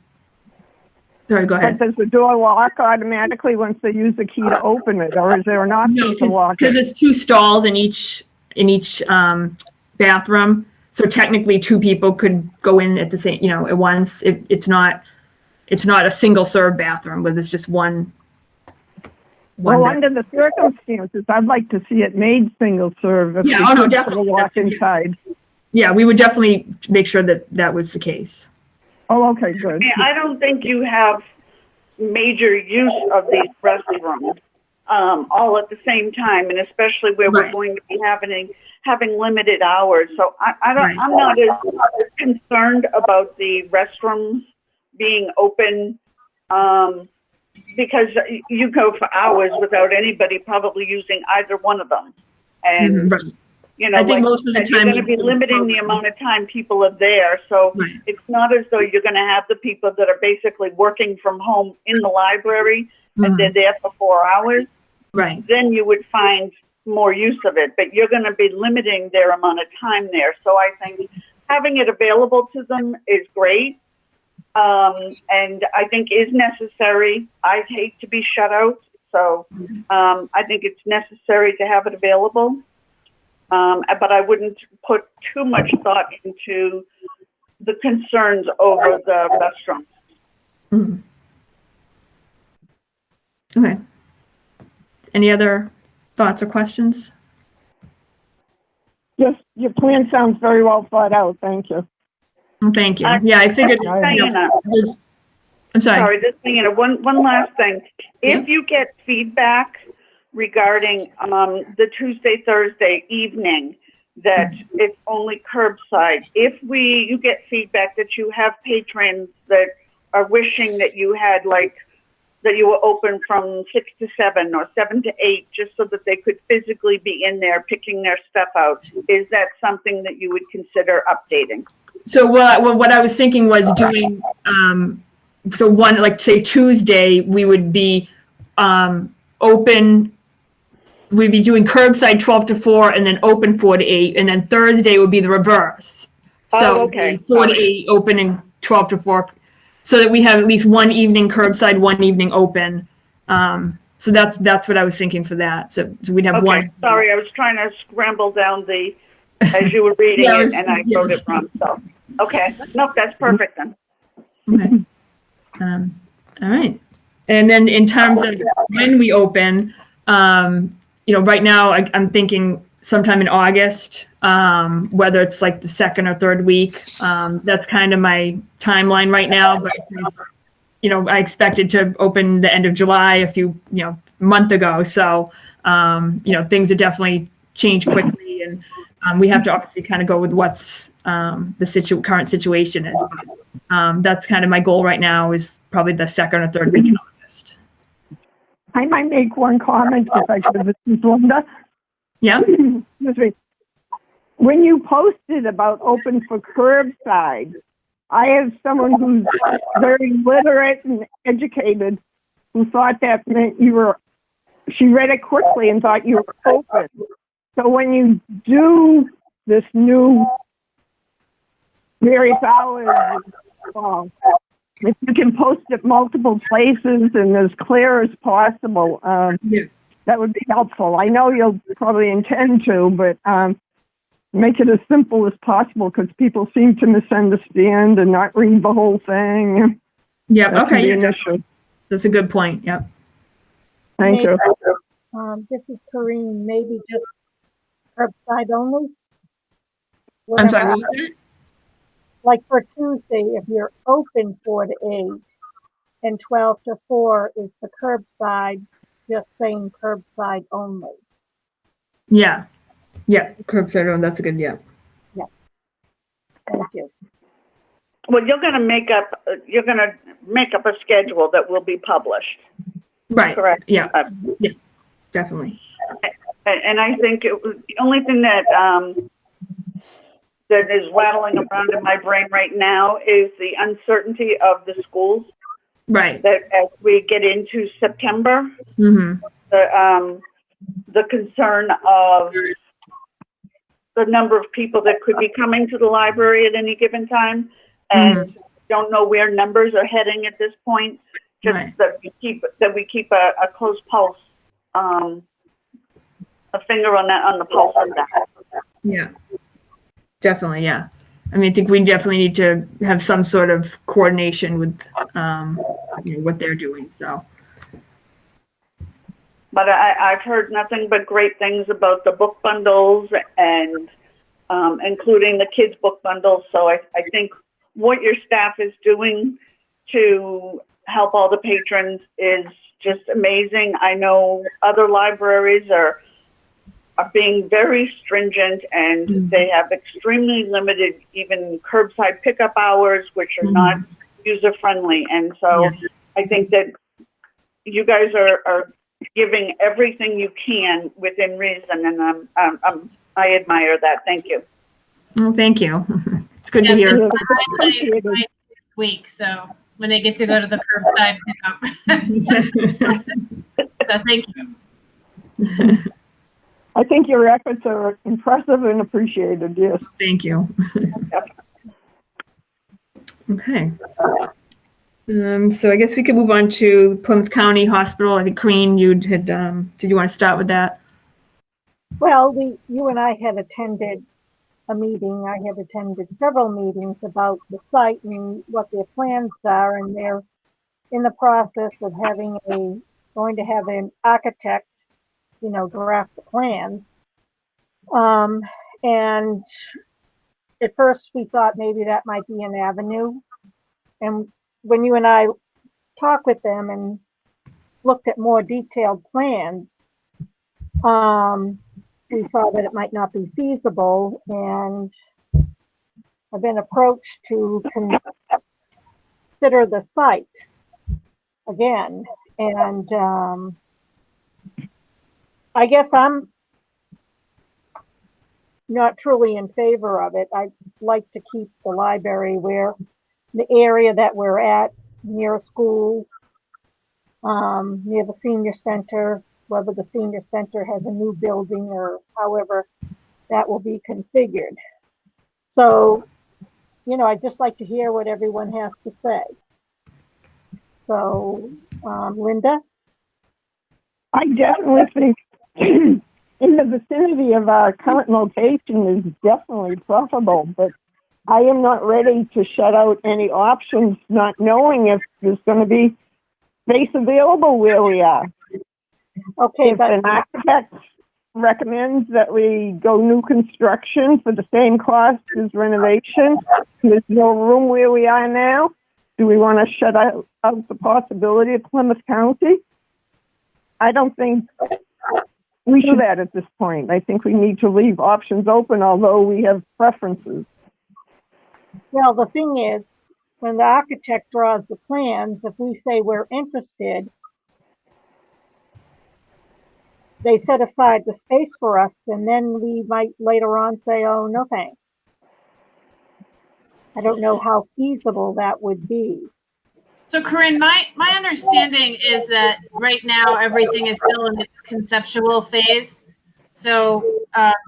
Sorry, go ahead. But does the door lock automatically once they use the key to open it, or is there an option to lock because it? there's 2 stalls in each bathroom. So technically 2 people could go in at the same, at once. It's not a single serve bathroom where there's just one. Well, under the circumstances, I'd like to see it made single serve. If Yeah, we oh, no, could definitely. Walk inside. Yeah, we would definitely make sure that was the case. Oh, okay, good. Yeah, I don't think you have major use of these restrooms all at the same time, and especially where we're Right. going to be having limited hours. So I'm not as concerned about the restrooms being open because you go for hours without anybody probably using either one of them, and Right. I think most of the you're time going to be limiting the amount of time people are there. So Right. it's not as though you're going to have the people that are basically working from home in the library and they're there for 4 hours. Right. Then you would find more use of it, but you're going to be limiting their amount of time there. So I think having it available to them is great. And I think is necessary. I'd hate to be shut out. So I think it's necessary to have it available. But I wouldn't put too much thought into the concerns over the restaurant. Mhm. Okay. Any other thoughts or questions? Yes, your plan sounds very well thought out. Thank you. Thank you. Yeah, I figured. Diana, I'm sorry. sorry, this Diana, one last thing. If you get feedback regarding the Tuesday, Thursday evening, that it's only curbside, if you get feedback that you have patrons that are wishing that you had that you were open from 6 to 7 or 7 to 8, just so that they could physically be in there picking their stuff out, is that something that you would consider updating? So what I was thinking was doing, so one, like say Tuesday, we would be open, we'd be doing curbside 12 to 4 and then open 4 to 8. And then Thursday would be the reverse. So okay. 4 to 8 open and 12 to 4. So that we have at least one evening curbside, one evening open. So that's what I was thinking for that. So we'd have one. Sorry, I was trying to scramble down as you were reading it, and I wrote it wrong. So, okay. Nope, that's perfect then. Okay. All right. And then in terms of when we open, right now I'm thinking sometime in August, whether it's like the second or third week. That's kind of my timeline right now. But I expected to open the end of July a month ago. So things have definitely changed quickly, and we have to obviously kind of go with what's the current situation is. But, that's kind of my goal right now, is probably the second or third week in August. I might make one comment if I could. This is Linda. Yeah. Excuse me. When you posted about open for curbside, I have someone who's very literate and educated who thought that meant she read it quickly and thought you were open. So when you do this new various hours, if you can post it multiple places and as clear as possible, that would be helpful. I know you'll probably intend to, but make it as simple as possible, because people seem to misunderstand and not read the whole thing. Yeah. That Okay. can be an issue. That's a good point. Yep. Thank you. This is Corinne. Maybe just curbside only. I'm sorry. What was that? Like for Tuesday, if you're open 4 to 8 and 12 to 4 is the curbside, just saying curbside only. Yeah. Yeah. Curbside only. That's a good. Yeah. Thank you. Well, you're going to make up a schedule that will be published. Right. Correct. Yeah. Yeah. Definitely. And I think the only thing that is rattling around in my brain right now is the uncertainty of the schools. Right. That as we get into September, Mm-hmm. the concern of the number of people that could be coming to the library at any given time, and don't know where numbers are heading at this point. Just Right. that we keep a close pulse, a finger on the pulse of that. Yeah, definitely. Yeah. I mean, I think we definitely need to have some sort of coordination with, what they're doing. So. But I've heard nothing but great things about the book bundles and including the kids' book bundles. So I think what your staff is doing to help all the patrons is just amazing. I know other libraries are being very stringent, and they have extremely limited even curbside pickup hours, which are not user-friendly. And so I think that you guys are giving everything you can within reason, and I admire that. Thank you. Oh, thank you. It's good to hear. This week, so when they get to go to the curbside pickup. So thank you. I think your efforts are impressive and appreciated. Yes. Thank you. Okay. So I guess we could move on to Plymouth County Hospital. I think Corinne, did you want to start with that? Well, you and I had attended a meeting. I have attended several meetings about the site and what their plans are, and they're in the process of going to have an architect, draft the plans. And at first we thought maybe that might be an avenue. And when you and I talked with them and looked at more detailed plans, we saw that it might not be feasible, and I've been approached to consider the site again. And I guess I'm not truly in favor of it. I'd like to keep the library where the area that we're at, near a school, near the senior center, whether the senior center has a new building or however that will be configured. So, I'd just like to hear what everyone has to say. So, Linda? I definitely think in the vicinity of our current location is definitely preferable, but I am not ready to shut out any options, not knowing if there's going to be space available where we are. Okay, If but an architect recommends that we go new construction for the same cost as renovation, there's no room where we are now, do we want to shut out the possibility of Plymouth County? I don't think we should do that at this point. I think we need to leave options open, although we have preferences. well, the thing is, when the architect draws the plans, if we say we're interested, they set aside the space for us, and then we might later on say, oh, no thanks. I don't know how feasible that would be. So Corinne, my understanding is that right now everything is still in its conceptual phase. So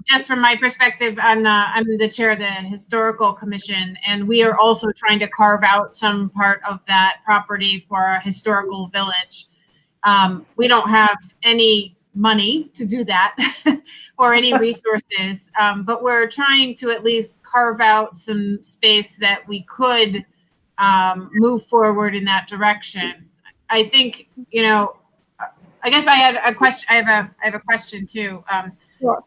just from my perspective, I'm the chair of the Historical Commission, and we are also trying to carve out some part of that property for a historical village. We don't have any money to do that or any resources, but we're trying to at least carve out some space that we could move forward in that direction. I think, I guess I had a question. I have a question too. Sure.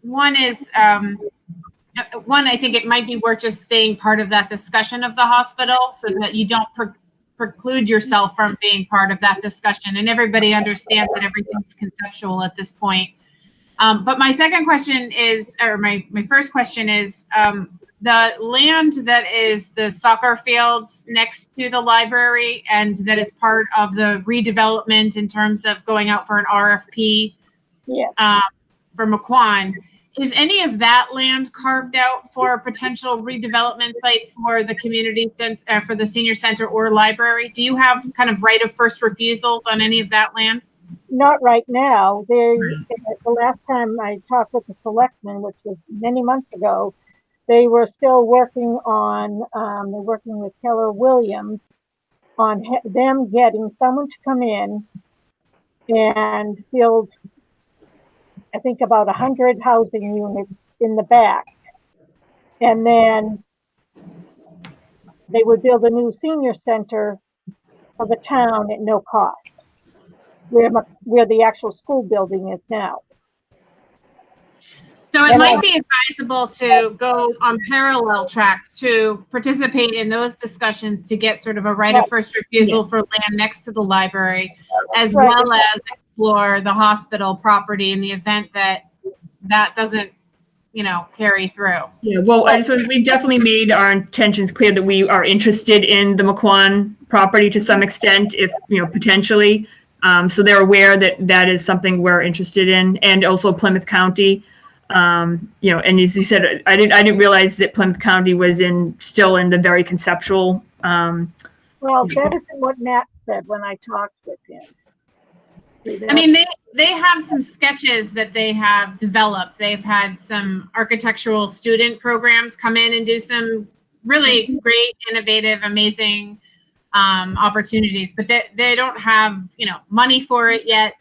One is, I think it might be worth just staying part of that discussion of the hospital so that you don't preclude yourself from being part of that discussion, and everybody understands that everything's conceptual at this point. But my second question is, or my first question is, the land that is the soccer fields next to the library and that is part of the redevelopment in terms of going out for an RFP for McQuan, is any of that land carved out for a potential redevelopment site for the community center, for the senior center or library? Do you have kind of right of first refusals on any of that land? not right now. The last time I talked with the selectmen, which was many months ago, they were still working on, they're working with Keller Williams on them getting someone to come in and build, I think, about 100 housing units in the back. And then they would build a new senior center for the town at no cost, where the actual school building is now. So it And might be advisable to go on parallel tracks to participate in those discussions to get sort of a right of first refusal for land next to the library, as Right. well as explore the hospital property in the event that that doesn't, carry through. Yeah, well, we've definitely made our intentions clear that we are interested in the McQuon property to some extent, if, potentially. So they're aware that that is something we're interested in, and also Plymouth County. And as you said, I didn't realize that Plymouth County was still in the very conceptual. well, that isn't what Matt said when I talked with him. I mean, they have some sketches that they have developed. They've had some architectural student programs come in and do some really great, innovative, amazing opportunities, but they don't have, money for it yet.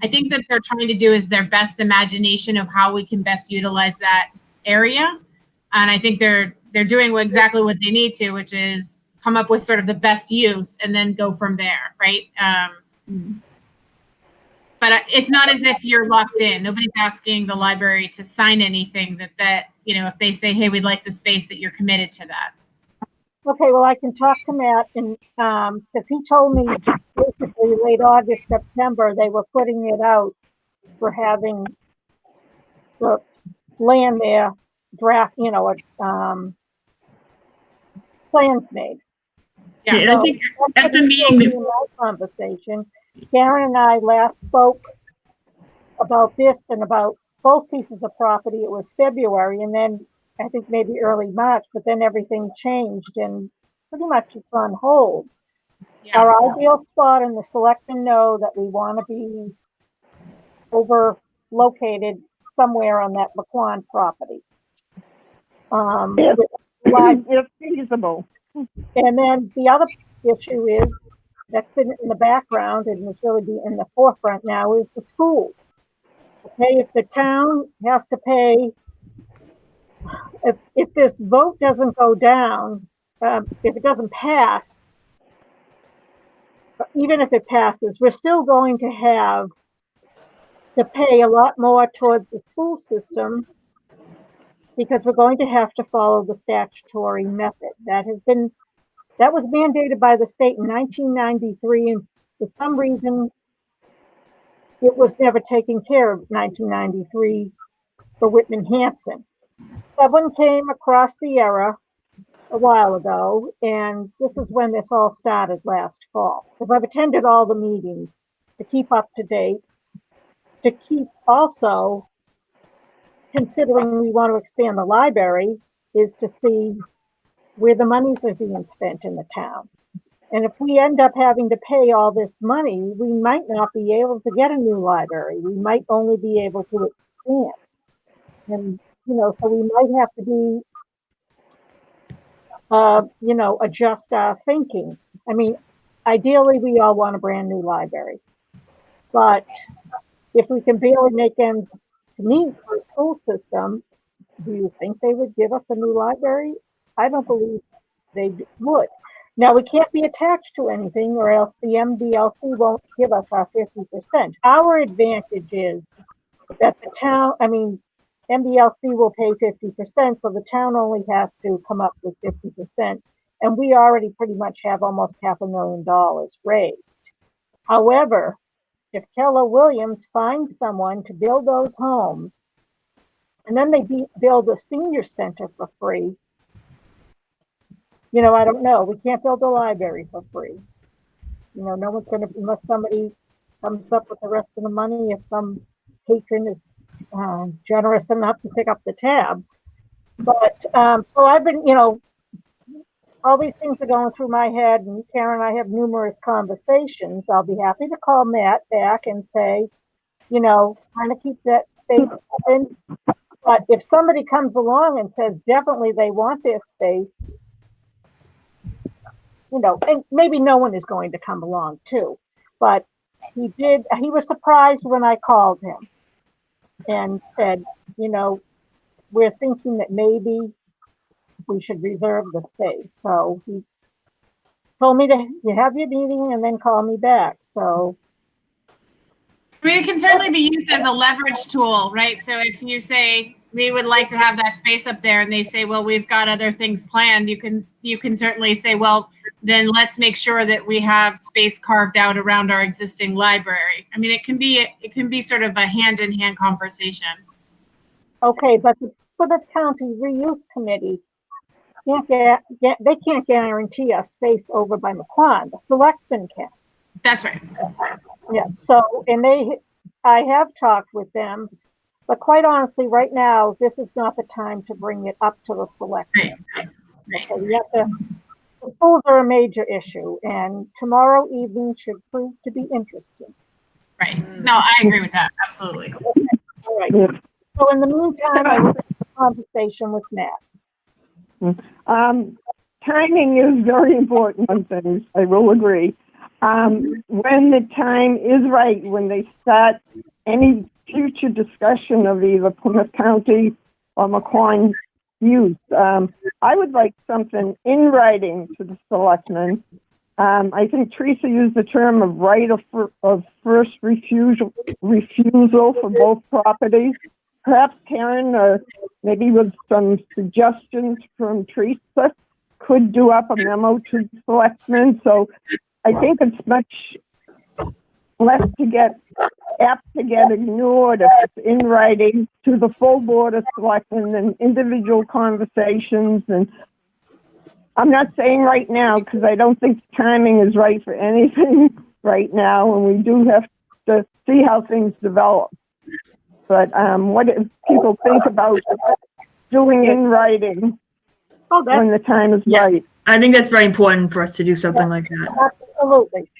I think that they're trying to do is their best imagination of how we can best utilize that area. And I think they're doing exactly what they need to, which is come up with sort of the best use and then go from there, right? But it's not as if you're locked in. Nobody's asking the library to sign anything that if they say, hey, we'd like the space, that you're committed to that. Okay, well, I can talk to Matt, and because he told me basically late August, September, they were putting it out for having the land there draft, plans made. Yeah, and I think at the meeting, in my conversation, Karen and I last spoke about this and about both pieces of property. It was February, and then I think maybe early March, but then everything changed and pretty much it's on hold. Yeah. Our ideal spot, and the selectmen know that we want to be located somewhere on that McQuon property. If feasible. And then the other issue is that's been in the background and is really in the forefront now is the school. Okay, if the town has to pay, if this vote doesn't go down, if it doesn't pass, even if it passes, we're still going to have to pay a lot more towards the school system because we're going to have to follow the statutory method. That was mandated by the state in 1993, and for some reason, it was never taken care of. 1993 for Whitman Hanson. Someone came across the error a while ago, and this is when this all started last fall. Because I've attended all the meetings to keep up to date, to keep also considering we want to expand the library, is to see where the monies are being spent in the town. And if we end up having to pay all this money, we might not be able to get a new library. We might only be able to expand. And, so we might have to be, adjust our thinking. I mean, ideally, we all want a brand new library. But if we can barely make ends to meet for a school system, do you think they would give us a new library? I don't believe they would. Now, we can't be attached to anything or else the MDLC won't give us our 50%. Our advantage is that MDLC will pay 50%, so the town only has to come up with 50%. And we already pretty much have almost $500,000 raised. However, if Keller Williams finds someone to build those homes, and then they build a senior center for free, I don't know. We can't build a library for free. No one's going to, unless somebody comes up with the rest of the money, if some patron is generous enough to pick up the tab. But so I've been, all these things are going through my head, and Karen and I have numerous conversations. I'll be happy to call Matt back and say, kind of keep that space open. But if somebody comes along and says definitely they want their space, and maybe no one is going to come along too. But he was surprised when I called him and said, we're thinking that maybe we should reserve the space. So he told me you have your meeting and then call me back. So. I mean, it can certainly be used as a leverage tool, right? So if you say, we would like to have that space up there, and they say, well, we've got other things planned, you can certainly say, well, then let's make sure that we have space carved out around our existing library. I mean, it can be sort of a hand-in-hand conversation. Okay, but the Plymouth County Reuse Committee they can't guarantee us space over by McQuon. The selectmen can. That's right. Yeah. So, I have talked with them, but quite honestly, right now, this is not the time to bring it up to the selectmen. Right. Okay, the schools are a major issue, and tomorrow evening should prove to be interesting. Right. No, I agree with that. Absolutely. Okay. All right. So in the meantime, I will have a conversation with Matt. Timing is very important on things. I will agree. When the time is right, when they start any future discussion of either Plymouth County or McQuon use, I would like something in writing to the selectmen. I think Teresa used the term of right of first refusal for both properties. Perhaps Karen, or maybe with some suggestions from Teresa, could do up a memo to the selectmen. So I think it's much less apt to get ignored if it's in writing to the full board of selectmen than individual conversations. And I'm not saying right now, because I don't think timing is right for anything right now, and we do have to see how things develop. But what do people think about doing in writing when the time is right? I think that's very important for us to do something like that. Absolutely.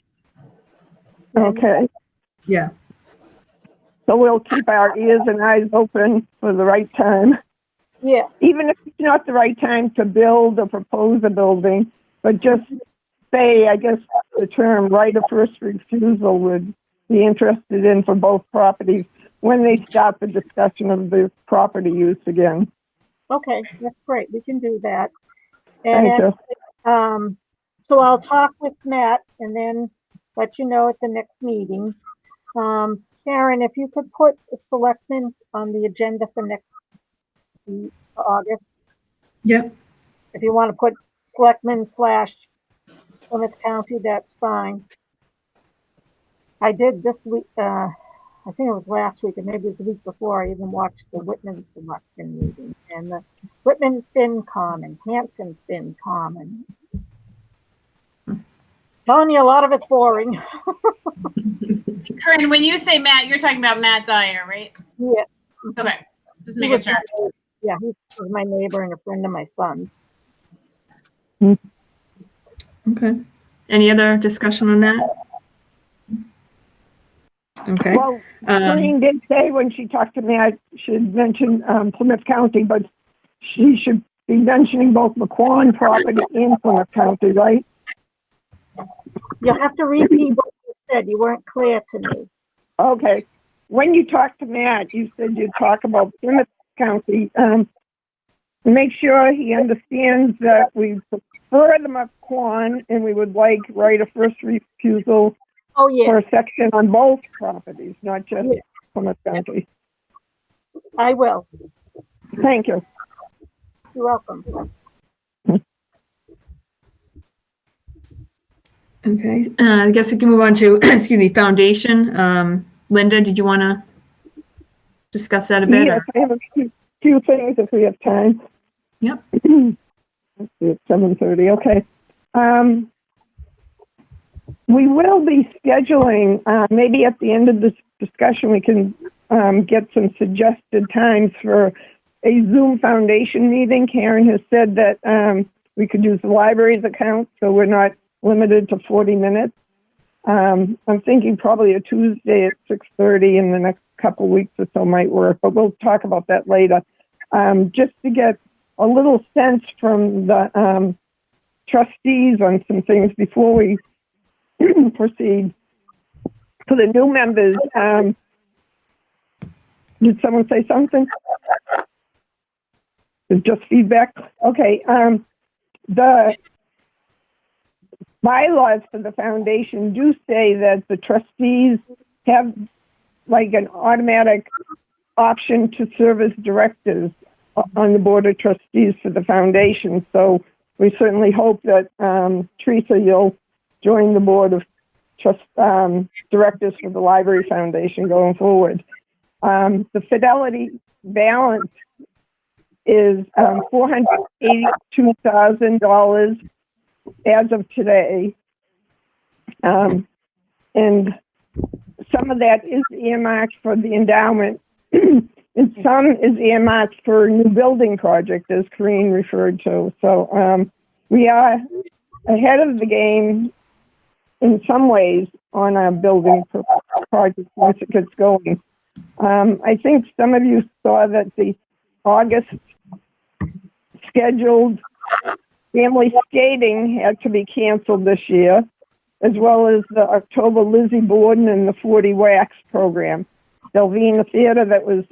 Okay. Yeah. So we'll keep our ears and eyes open for the right time. Yeah. Even if it's not the right time to build or propose a building, but just say, I guess the term right of first refusal would be interested in for both properties when they start the discussion of the property use again. Okay, that's great. We can do that. Thank you. So I'll talk with Matt and then let you know at the next meeting. Karen, if you could put the selectmen on the agenda for next August. Yep. If you want to put selectmen / Plymouth County, that's fine. I did this week, I think it was last week, and maybe it was the week before, I even watched the Whitman selection meeting. And the Whitman FinCom and Hanson FinCom. And telling you, a lot of it's boring. Corinne, when you say Matt, you're talking about Matt Dyer, right? Yes. Okay. Just making sure. Yeah, he was my neighbor and a friend of my son's. Okay. Any other discussion on that? Okay. Well, Corinne did say when she talked to me, I should mention Plymouth County, but she should be mentioning both McQuon property and Plymouth County, right? You'll have to repeat what you said. You weren't clear to me. Okay. When you talked to Matt, you said you'd talk about Plymouth County. Make sure he understands that we prefer the McQuon and we would like right of first refusal for a section on both properties, not just Plymouth County. I will. Thank you. You're welcome. Okay. I guess we can move on to, excuse me, foundation. Linda, did you want to discuss that a bit? Yes, I have a few things if we have time. Yep. Let's see, it's 7:30. Okay. We will be scheduling, maybe at the end of this discussion, we can get some suggested times for a Zoom foundation meeting. Karen has said that we could use the library's account, so we're not limited to 40 minutes. I'm thinking probably a Tuesday at 6:30 in the next couple weeks or so might work, but we'll talk about that later. Just to get a little sense from the trustees on some things before we proceed. For the new members, did someone say something? Just feedback? Okay. The bylaws for the foundation do say that the trustees have like an automatic option to serve as directors on the board of trustees for the foundation. So we certainly hope that, Teresa, you'll join the board of directors for the Library Foundation going forward. The fidelity balance is $482,000 as of today. And some of that is earmarked for the endowment, and some is earmarked for a new building project, as Corrine referred to. So we are ahead of the game in some ways on our building project once it gets going. I think some of you saw that the August scheduled family skating had to be canceled this year, as well as the October Lizzie Borden and the 40 Wax program. Delvina Theater, that was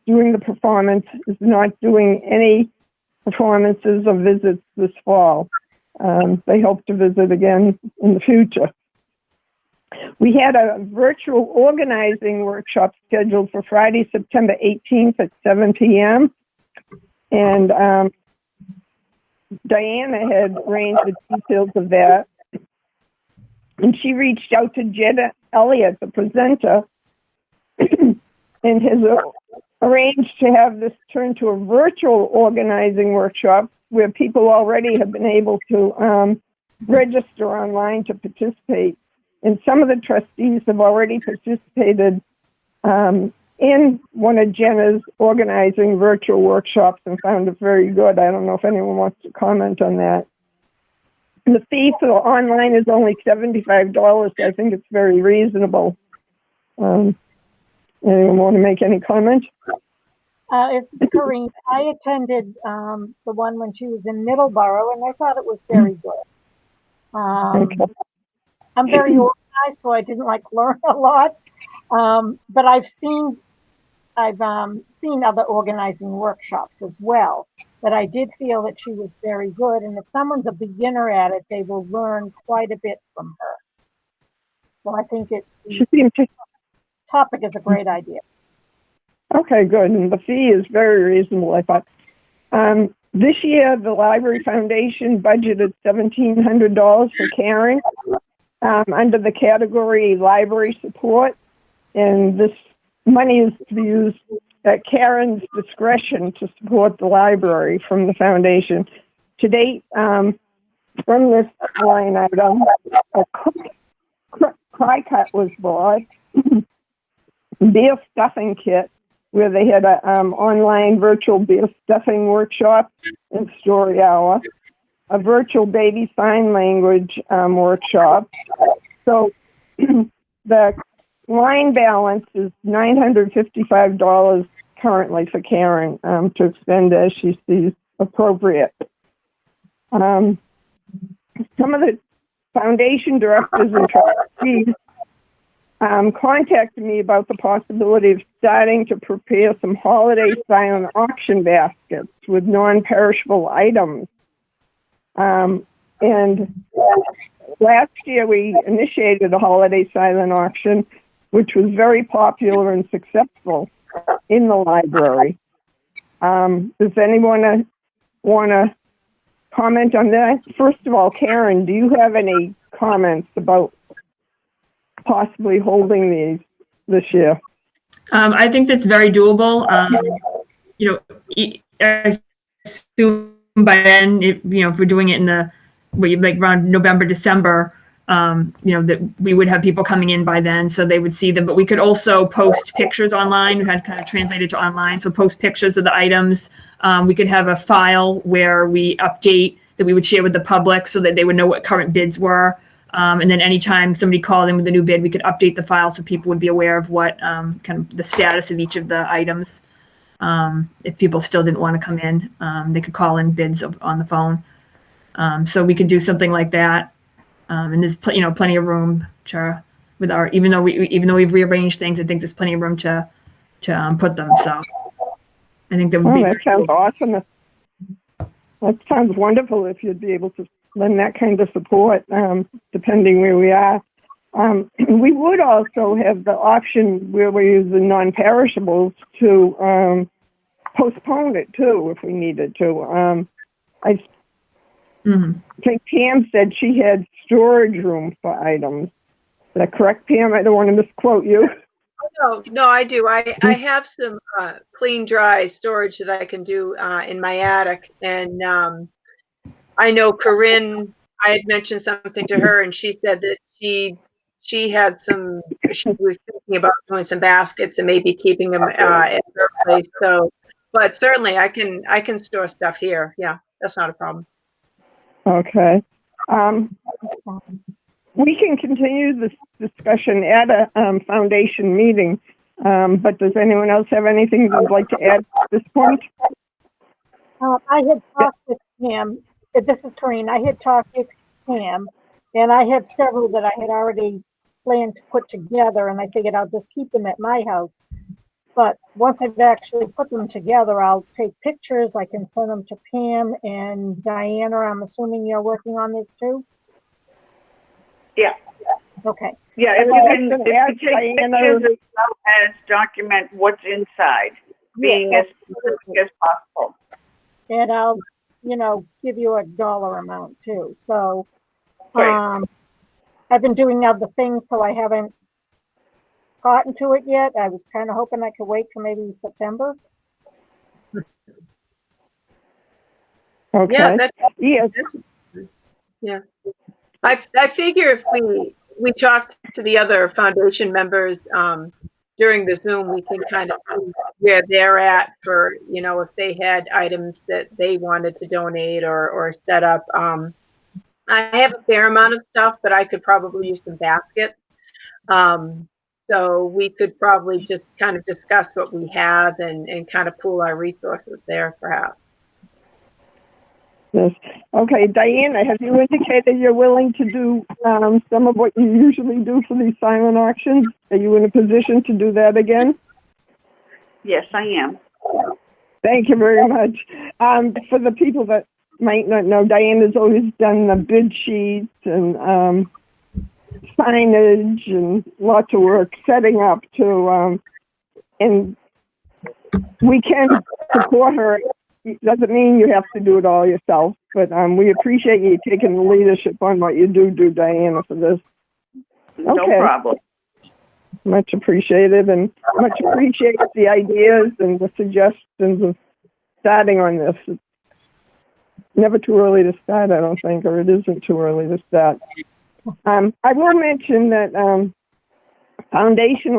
doing the performance, is not doing any performances or visits this fall. They hope to visit again in the future. We had a virtual organizing workshop scheduled for Friday, September 18th at 7 p.m. And Diana had arranged the details of that. And she reached out to Jenna Elliott, the presenter, and has arranged to have this turn to a virtual organizing workshop where people already have been able to register online to participate. And some of the trustees have already participated in one of Jenna's organizing virtual workshops and found it very good. I don't know if anyone wants to comment on that. And the fee for online is only $75. I think it's very reasonable. Anyone want to make any comment? It's Corrine. I attended the one when she was in Middleborough, and I thought it was very good. Okay. I'm very organized, so I didn't learn a lot. But I've seen other organizing workshops as well. But I did feel that she was very good, and if someone's a beginner at it, they will learn quite a bit from her. So I think the topic is a great idea. Okay, good. And the fee is very reasonable, I thought. This year, the Library Foundation budgeted $1,700 for Karen under the category Library Support. And this money is to be used at Karen's discretion to support the library from the foundation. To date, from this line item, a cry cut was bought, beer stuffing kit, where they had a online virtual beer stuffing workshop and story hour, a virtual baby sign language workshop. So the line balance is $955 currently for Karen to expend as she sees appropriate. Some of the foundation directors and trustees contacted me about the possibility of starting to prepare some holiday silent auction baskets with non-perishable items. And last year we initiated a holiday silent auction, which was very popular and successful in the library. Does anyone want to comment on that? First of all, Karen, do you have any comments about possibly holding these this year? I think that's very doable. I assume by then, if we're doing it in around November, December, that we would have people coming in by then, so they would see them. But we could also post pictures online. We had kind of translated to online, so post pictures of the items. We could have a file where we update that we would share with the public so that they would know what current bids were. And then anytime somebody called in with a new bid, we could update the file so people would be aware of what kind of the status of each of the items. If people still didn't want to come in, they could call in bids on the phone. So we could do something like that. And there's plenty of room to, with our, even though we've rearranged things, I think there's plenty of room to put them. So I think that would be. That sounds awesome. That sounds wonderful if you'd be able to lend that kind of support, depending where we are. We would also have the option where we use the non-perishables to postpone it too if we needed to. I think Pam said she had storage room for items. Is that correct, Pam? I don't want to misquote you. No, I do. I have some clean, dry storage that I can do in my attic. And I know Corinne, I had mentioned something to her, and she said that she was thinking about doing some baskets and maybe keeping them at her place. So, but certainly I can store stuff here. Yeah, that's not a problem. Okay. We can continue this discussion at a foundation meeting, but does anyone else have anything they'd like to add at this point? I had talked with Pam. This is Corinne. I had talked with Pam, and I have several that I had already planned to put together, and I figured I'll just keep them at my house. But once I've actually put them together, I'll take pictures. I can send them to Pam and Diana. I'm assuming you're working on this too? Yeah. Okay. Yeah, if you take pictures as well as document what's inside, being as specific as possible. And I'll, give you a dollar amount too. So, Right. I've been doing other things, so I haven't gotten to it yet. I was kind of hoping I could wait till maybe September. Okay. Yeah, Yes. yeah. I figure if we talk to the other foundation members during the Zoom, we can kind of see where they're at for, if they had items that they wanted to donate or set up. I have a fair amount of stuff, but I could probably use some baskets. So we could probably just kind of discuss what we have and kind of pool our resources there, perhaps. Yes. Okay, Diana, have you indicated you're willing to do some of what you usually do for these silent auctions? Are you in a position to do that again? Yes, I am. Thank you very much. For the people that might not know, Diana's always done the bid sheets and signage and lots of work setting up to, and we can support her. It doesn't mean you have to do it all yourself, but we appreciate you taking the leadership on what you do, Diana, for this. No Okay. problem. Much appreciated, and much appreciate the ideas and the suggestions of starting on this. It's never too early to start, I don't think, or it isn't too early to start. I will mention that Foundation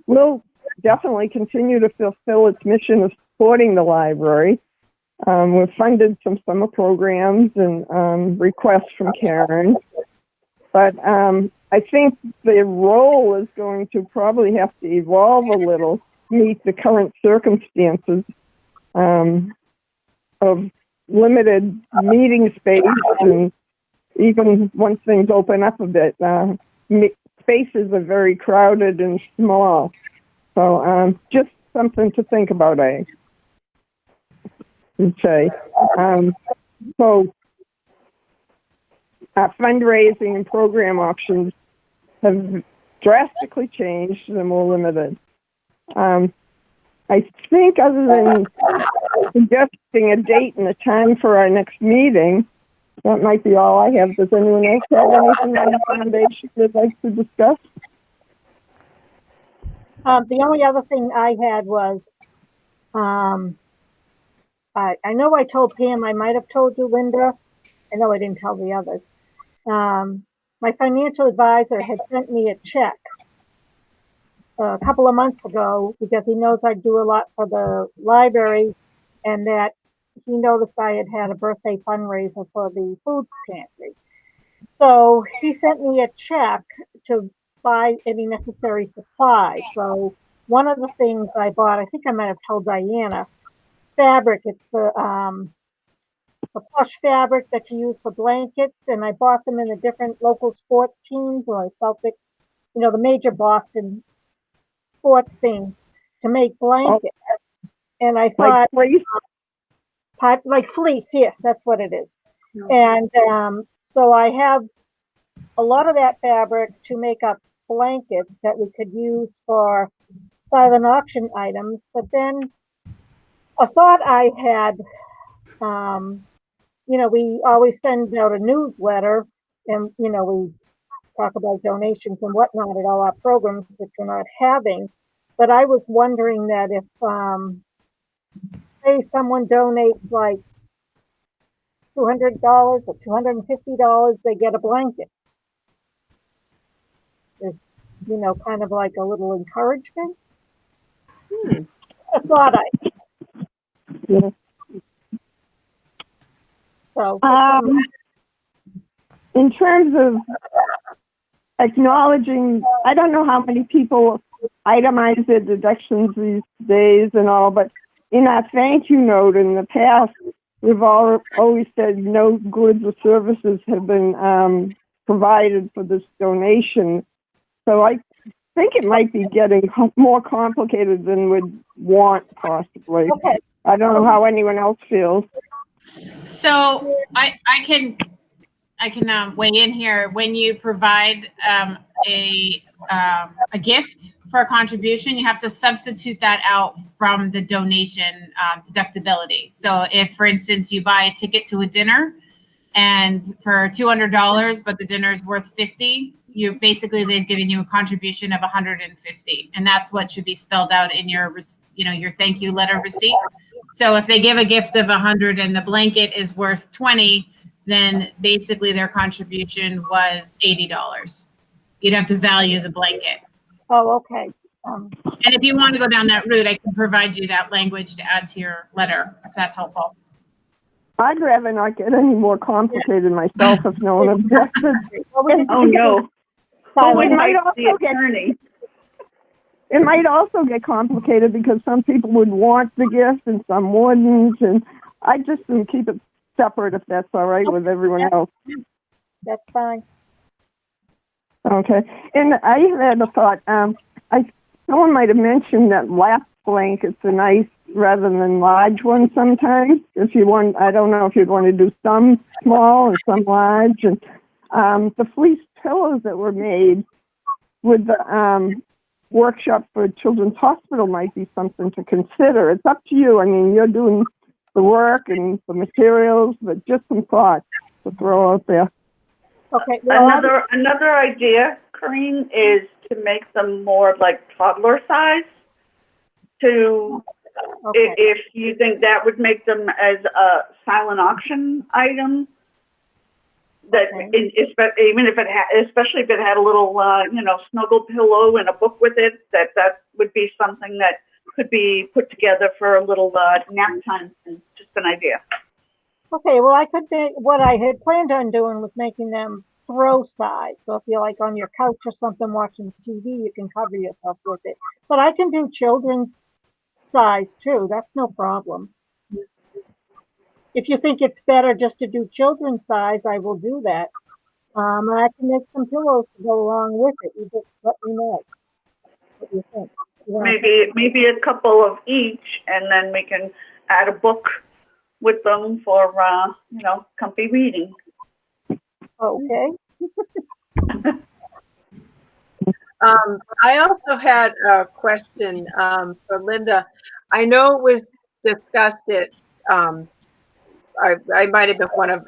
will definitely continue to fulfill its mission of supporting the library. We've funded some summer programs and requests from Karen. But I think the role is going to probably have to evolve a little to meet the current circumstances of limited meeting space, and even once things open up a bit, spaces are very crowded and small. So just something to think about, I would say. So fundraising and program options have drastically changed and more limited. I think other than suggesting a date and a time for our next meeting, that might be all I have. Does anyone else have anything on the foundation they'd like to discuss? The only other thing I had was, I know I told Pam, I might have told you, Linda. I know I didn't tell the others. my financial advisor had sent me a check a couple of months ago because he knows I do a lot for the library, and that he noticed I had had a birthday fundraiser for the food pantry. So he sent me a check to buy any necessary supplies. So one of the things I bought, I think I might have told Diana, fabric. It's the plush fabric that you use for blankets, and I bought them in the different local sports teams, or Celtics, the major Boston sports things to make blankets. And I thought, like fleece, yes, that's what it is. And so I have a lot of that fabric to make up blankets that we could use for silent auction items. But then a thought I had, we always send out a newsletter, and, we talk about donations and whatnot at all our programs, which we're not having. But I was wondering that if, say someone donates like $200 or $250, they get a blanket. There's, kind of like a little encouragement. I thought Yeah. So. In terms of acknowledging, I don't know how many people itemize their deductions these days and all, but in our thank you note in the past, we've always said no goods or services have been provided for this donation. So I think it might be getting more complicated than we'd want, possibly. Okay. I don't know how anyone else feels. So I can weigh in here. When you provide a gift for a contribution, you have to substitute that out from the donation deductibility. So if, for instance, you buy a ticket to a dinner and for $200, but the dinner is worth $50, they've given you a contribution of $150, and that's what should be spelled out in your thank you letter receipt. So if they give a gift of $100 and the blanket is worth $20, then basically their contribution was $80. You'd have to value the blanket. Oh, okay. And if you want to go down that route, I can provide you that language to add to your letter, if that's helpful. I'd rather not get any more complicated myself if no one objected. Oh, no. Oh, it might also get complicated because some people would want the gift and some wouldn't, and I just keep it separate if that's all right with everyone else. That's fine. Okay. And I had a thought. Someone might have mentioned that lap blankets are nice rather than large ones sometimes. If you want, I don't know if you'd want to do some small and some large. And the fleece pillows that were made with the workshop for Children's Hospital might be something to consider. It's up to you. I mean, you're doing the work and the materials, but just some thoughts to throw out there. Okay. Well, another idea, Corinne, is to make them more like toddler size. If you think that would make them as a silent auction item, that even if especially if it had a little snuggle pillow and a book with it, that would be something that could be put together for a little nap time. Just an idea. Okay, well, I could make, what I had planned on doing was making them throw size. So if you're like on your couch or something watching TV, you can cover yourself with it. But I can do children's size too. That's no problem. If you think it's better just to do children's size, I will do that. I can make some pillows to go along with it. You just let me know what you think. Maybe a couple of each, and then we can add a book with them for comfy reading. Okay. I also had a question for Linda. I know it was discussed at I might have been one of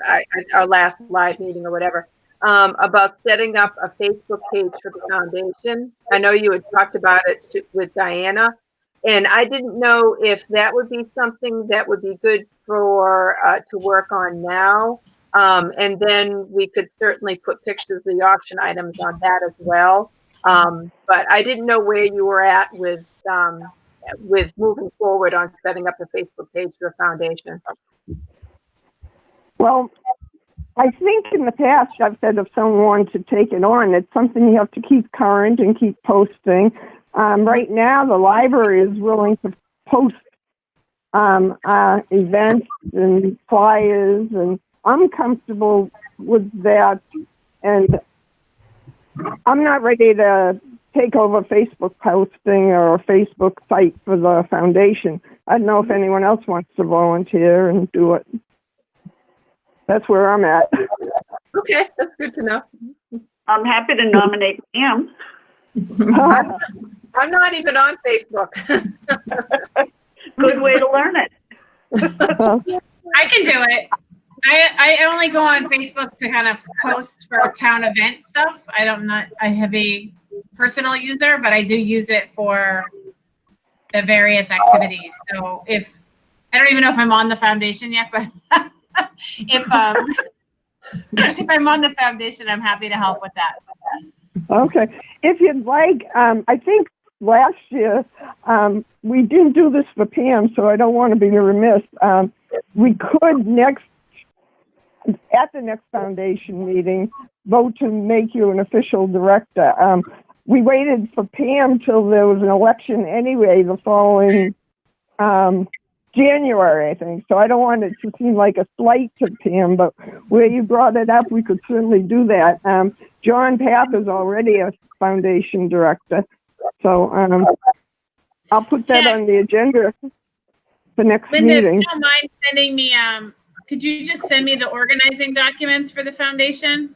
our last live meeting or whatever, about setting up a Facebook page for the foundation. I know you had talked about it with Diana, and I didn't know if that would be something that would be good for to work on now. And then we could certainly put pictures of the auction items on that as well. But I didn't know where you were at with moving forward on setting up a Facebook page for the foundation. Well, I think in the past I've said if someone wanted to take it on, it's something you have to keep current and keep posting. Right now, the library is willing to post events and flyers, and I'm comfortable with that. And I'm not ready to take over Facebook posting or a Facebook site for the foundation. I don't know if anyone else wants to volunteer and do it. That's where I'm at. Okay, that's good to know. I'm happy to nominate Pam. I'm not even on Facebook. Good way to learn it. I can do it. I only go on Facebook to kind of post for town event stuff. I have a personal user, but I do use it for the various activities. So I don't even know if I'm on the foundation yet, but if I'm on the foundation, I'm happy to help with that. Okay. If you'd like, I think last year, we didn't do this for Pam, so I don't want to be remiss. We could at the next foundation meeting, vote to make you an official director. We waited for Pam till there was an election anyway, the following January, I think. So I don't want it to seem like a slight to Pam, but where you brought it up, we could certainly do that. John Papp is already a foundation director. So I'll put that on the agenda for next Linda, meeting. if you don't mind sending me, could you just send me the organizing documents for the foundation?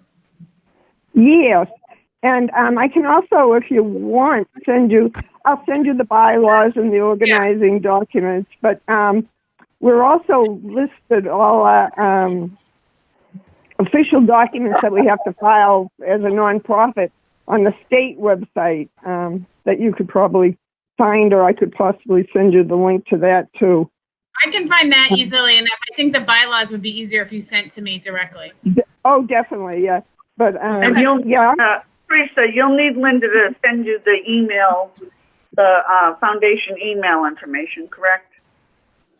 Yes. And I can also, if you want, I'll send you the bylaws and the organizing documents. But we're also listed all our official documents that we have to file as a nonprofit on the state website that you could probably find, or I could possibly send you the link to that too. I can find that easily enough. I think the bylaws would be easier if you sent to me directly. Oh, definitely, yeah. But And Teresa, you'll need Linda to send you the email, the foundation email information, correct?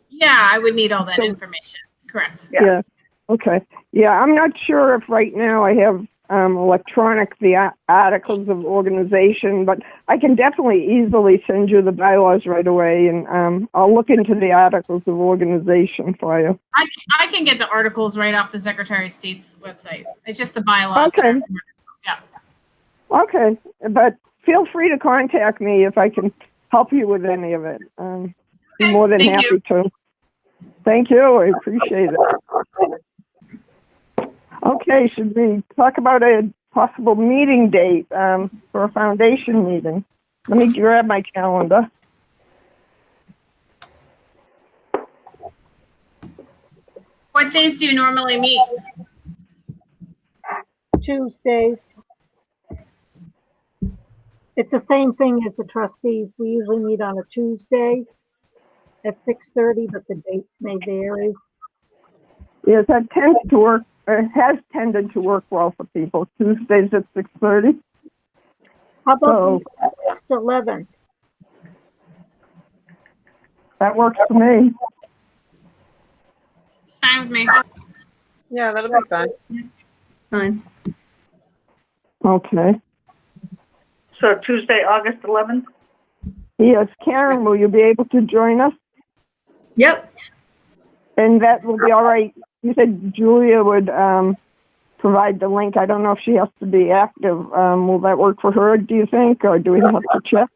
Yeah, I would need all that information. Correct. Yeah. Okay. Yeah, I'm not sure if right now I have the articles of organization, but I can definitely easily send you the bylaws right away, and I'll look into the articles of organization for you. I can get the articles right off the Secretary of State's website. It's just the bylaws. Okay. Yeah. Okay, but feel free to contact me if I can help you with any of it. I'm more than happy to. Thank you. I appreciate it. Okay, should we talk about a possible meeting date for a foundation meeting? Let me grab my calendar. What days do you normally meet? Tuesdays. It's the same thing as the trustees. We usually meet on a Tuesday at 6:30, but the dates may vary. Yes, that tends to work, or has tended to work well for people. Tuesdays at 6:30. How about August 11th? That works for me. It's fine with me. Yeah, that'll be fun. Fine. Okay. So Tuesday, August 11th? Yes, Karen, will you be able to join us? Yep. And that will be all right. You said Julia would provide the link. I don't know if she has to be active. Will that work for her, do you think, or do we have to check?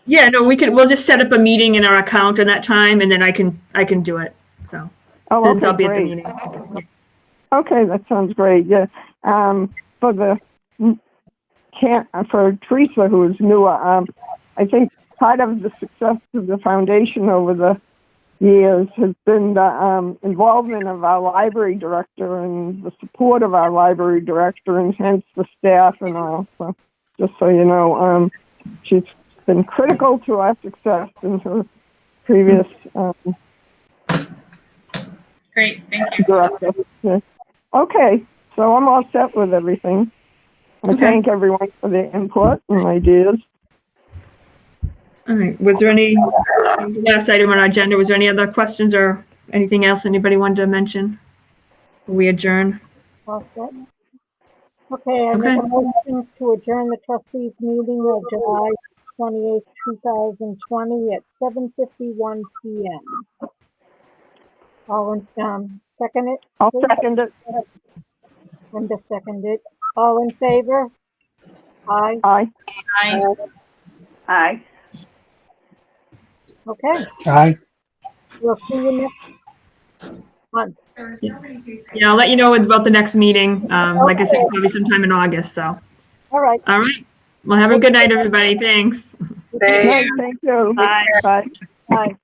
Yeah, no, we'll just set up a meeting in our account at that time, and then I can do it. So since I'll be at the meeting. Okay, that sounds great. Yeah. For Teresa, who is newer, I think part of the success of the foundation over the years has been the involvement of our library director and the support of our library director, and hence the staff and all. So just so you know, she's been critical to our success in her previous Great, thank you. director. Yeah. Okay, so I'm all set with everything. I Okay. thank everyone for their input and ideas. All right. Was there any last item on our agenda? Was there any other questions or anything else anybody wanted to mention? Before we adjourn. All set? Okay, I make a motion to adjourn the trustees meeting of July 28th, 2020 at 7:51 PM. All in, second it? I'll please? second it. Linda seconded. All in favor? Aye. Aye. I, Aye. Okay, Aye. we'll see you next month. Yeah, I'll let you know about the next meeting. Like I said, probably sometime in August. So, All right. all right. Well, have a good night, everybody. Thanks. Good night, thank you. Aye. Bye. Bye.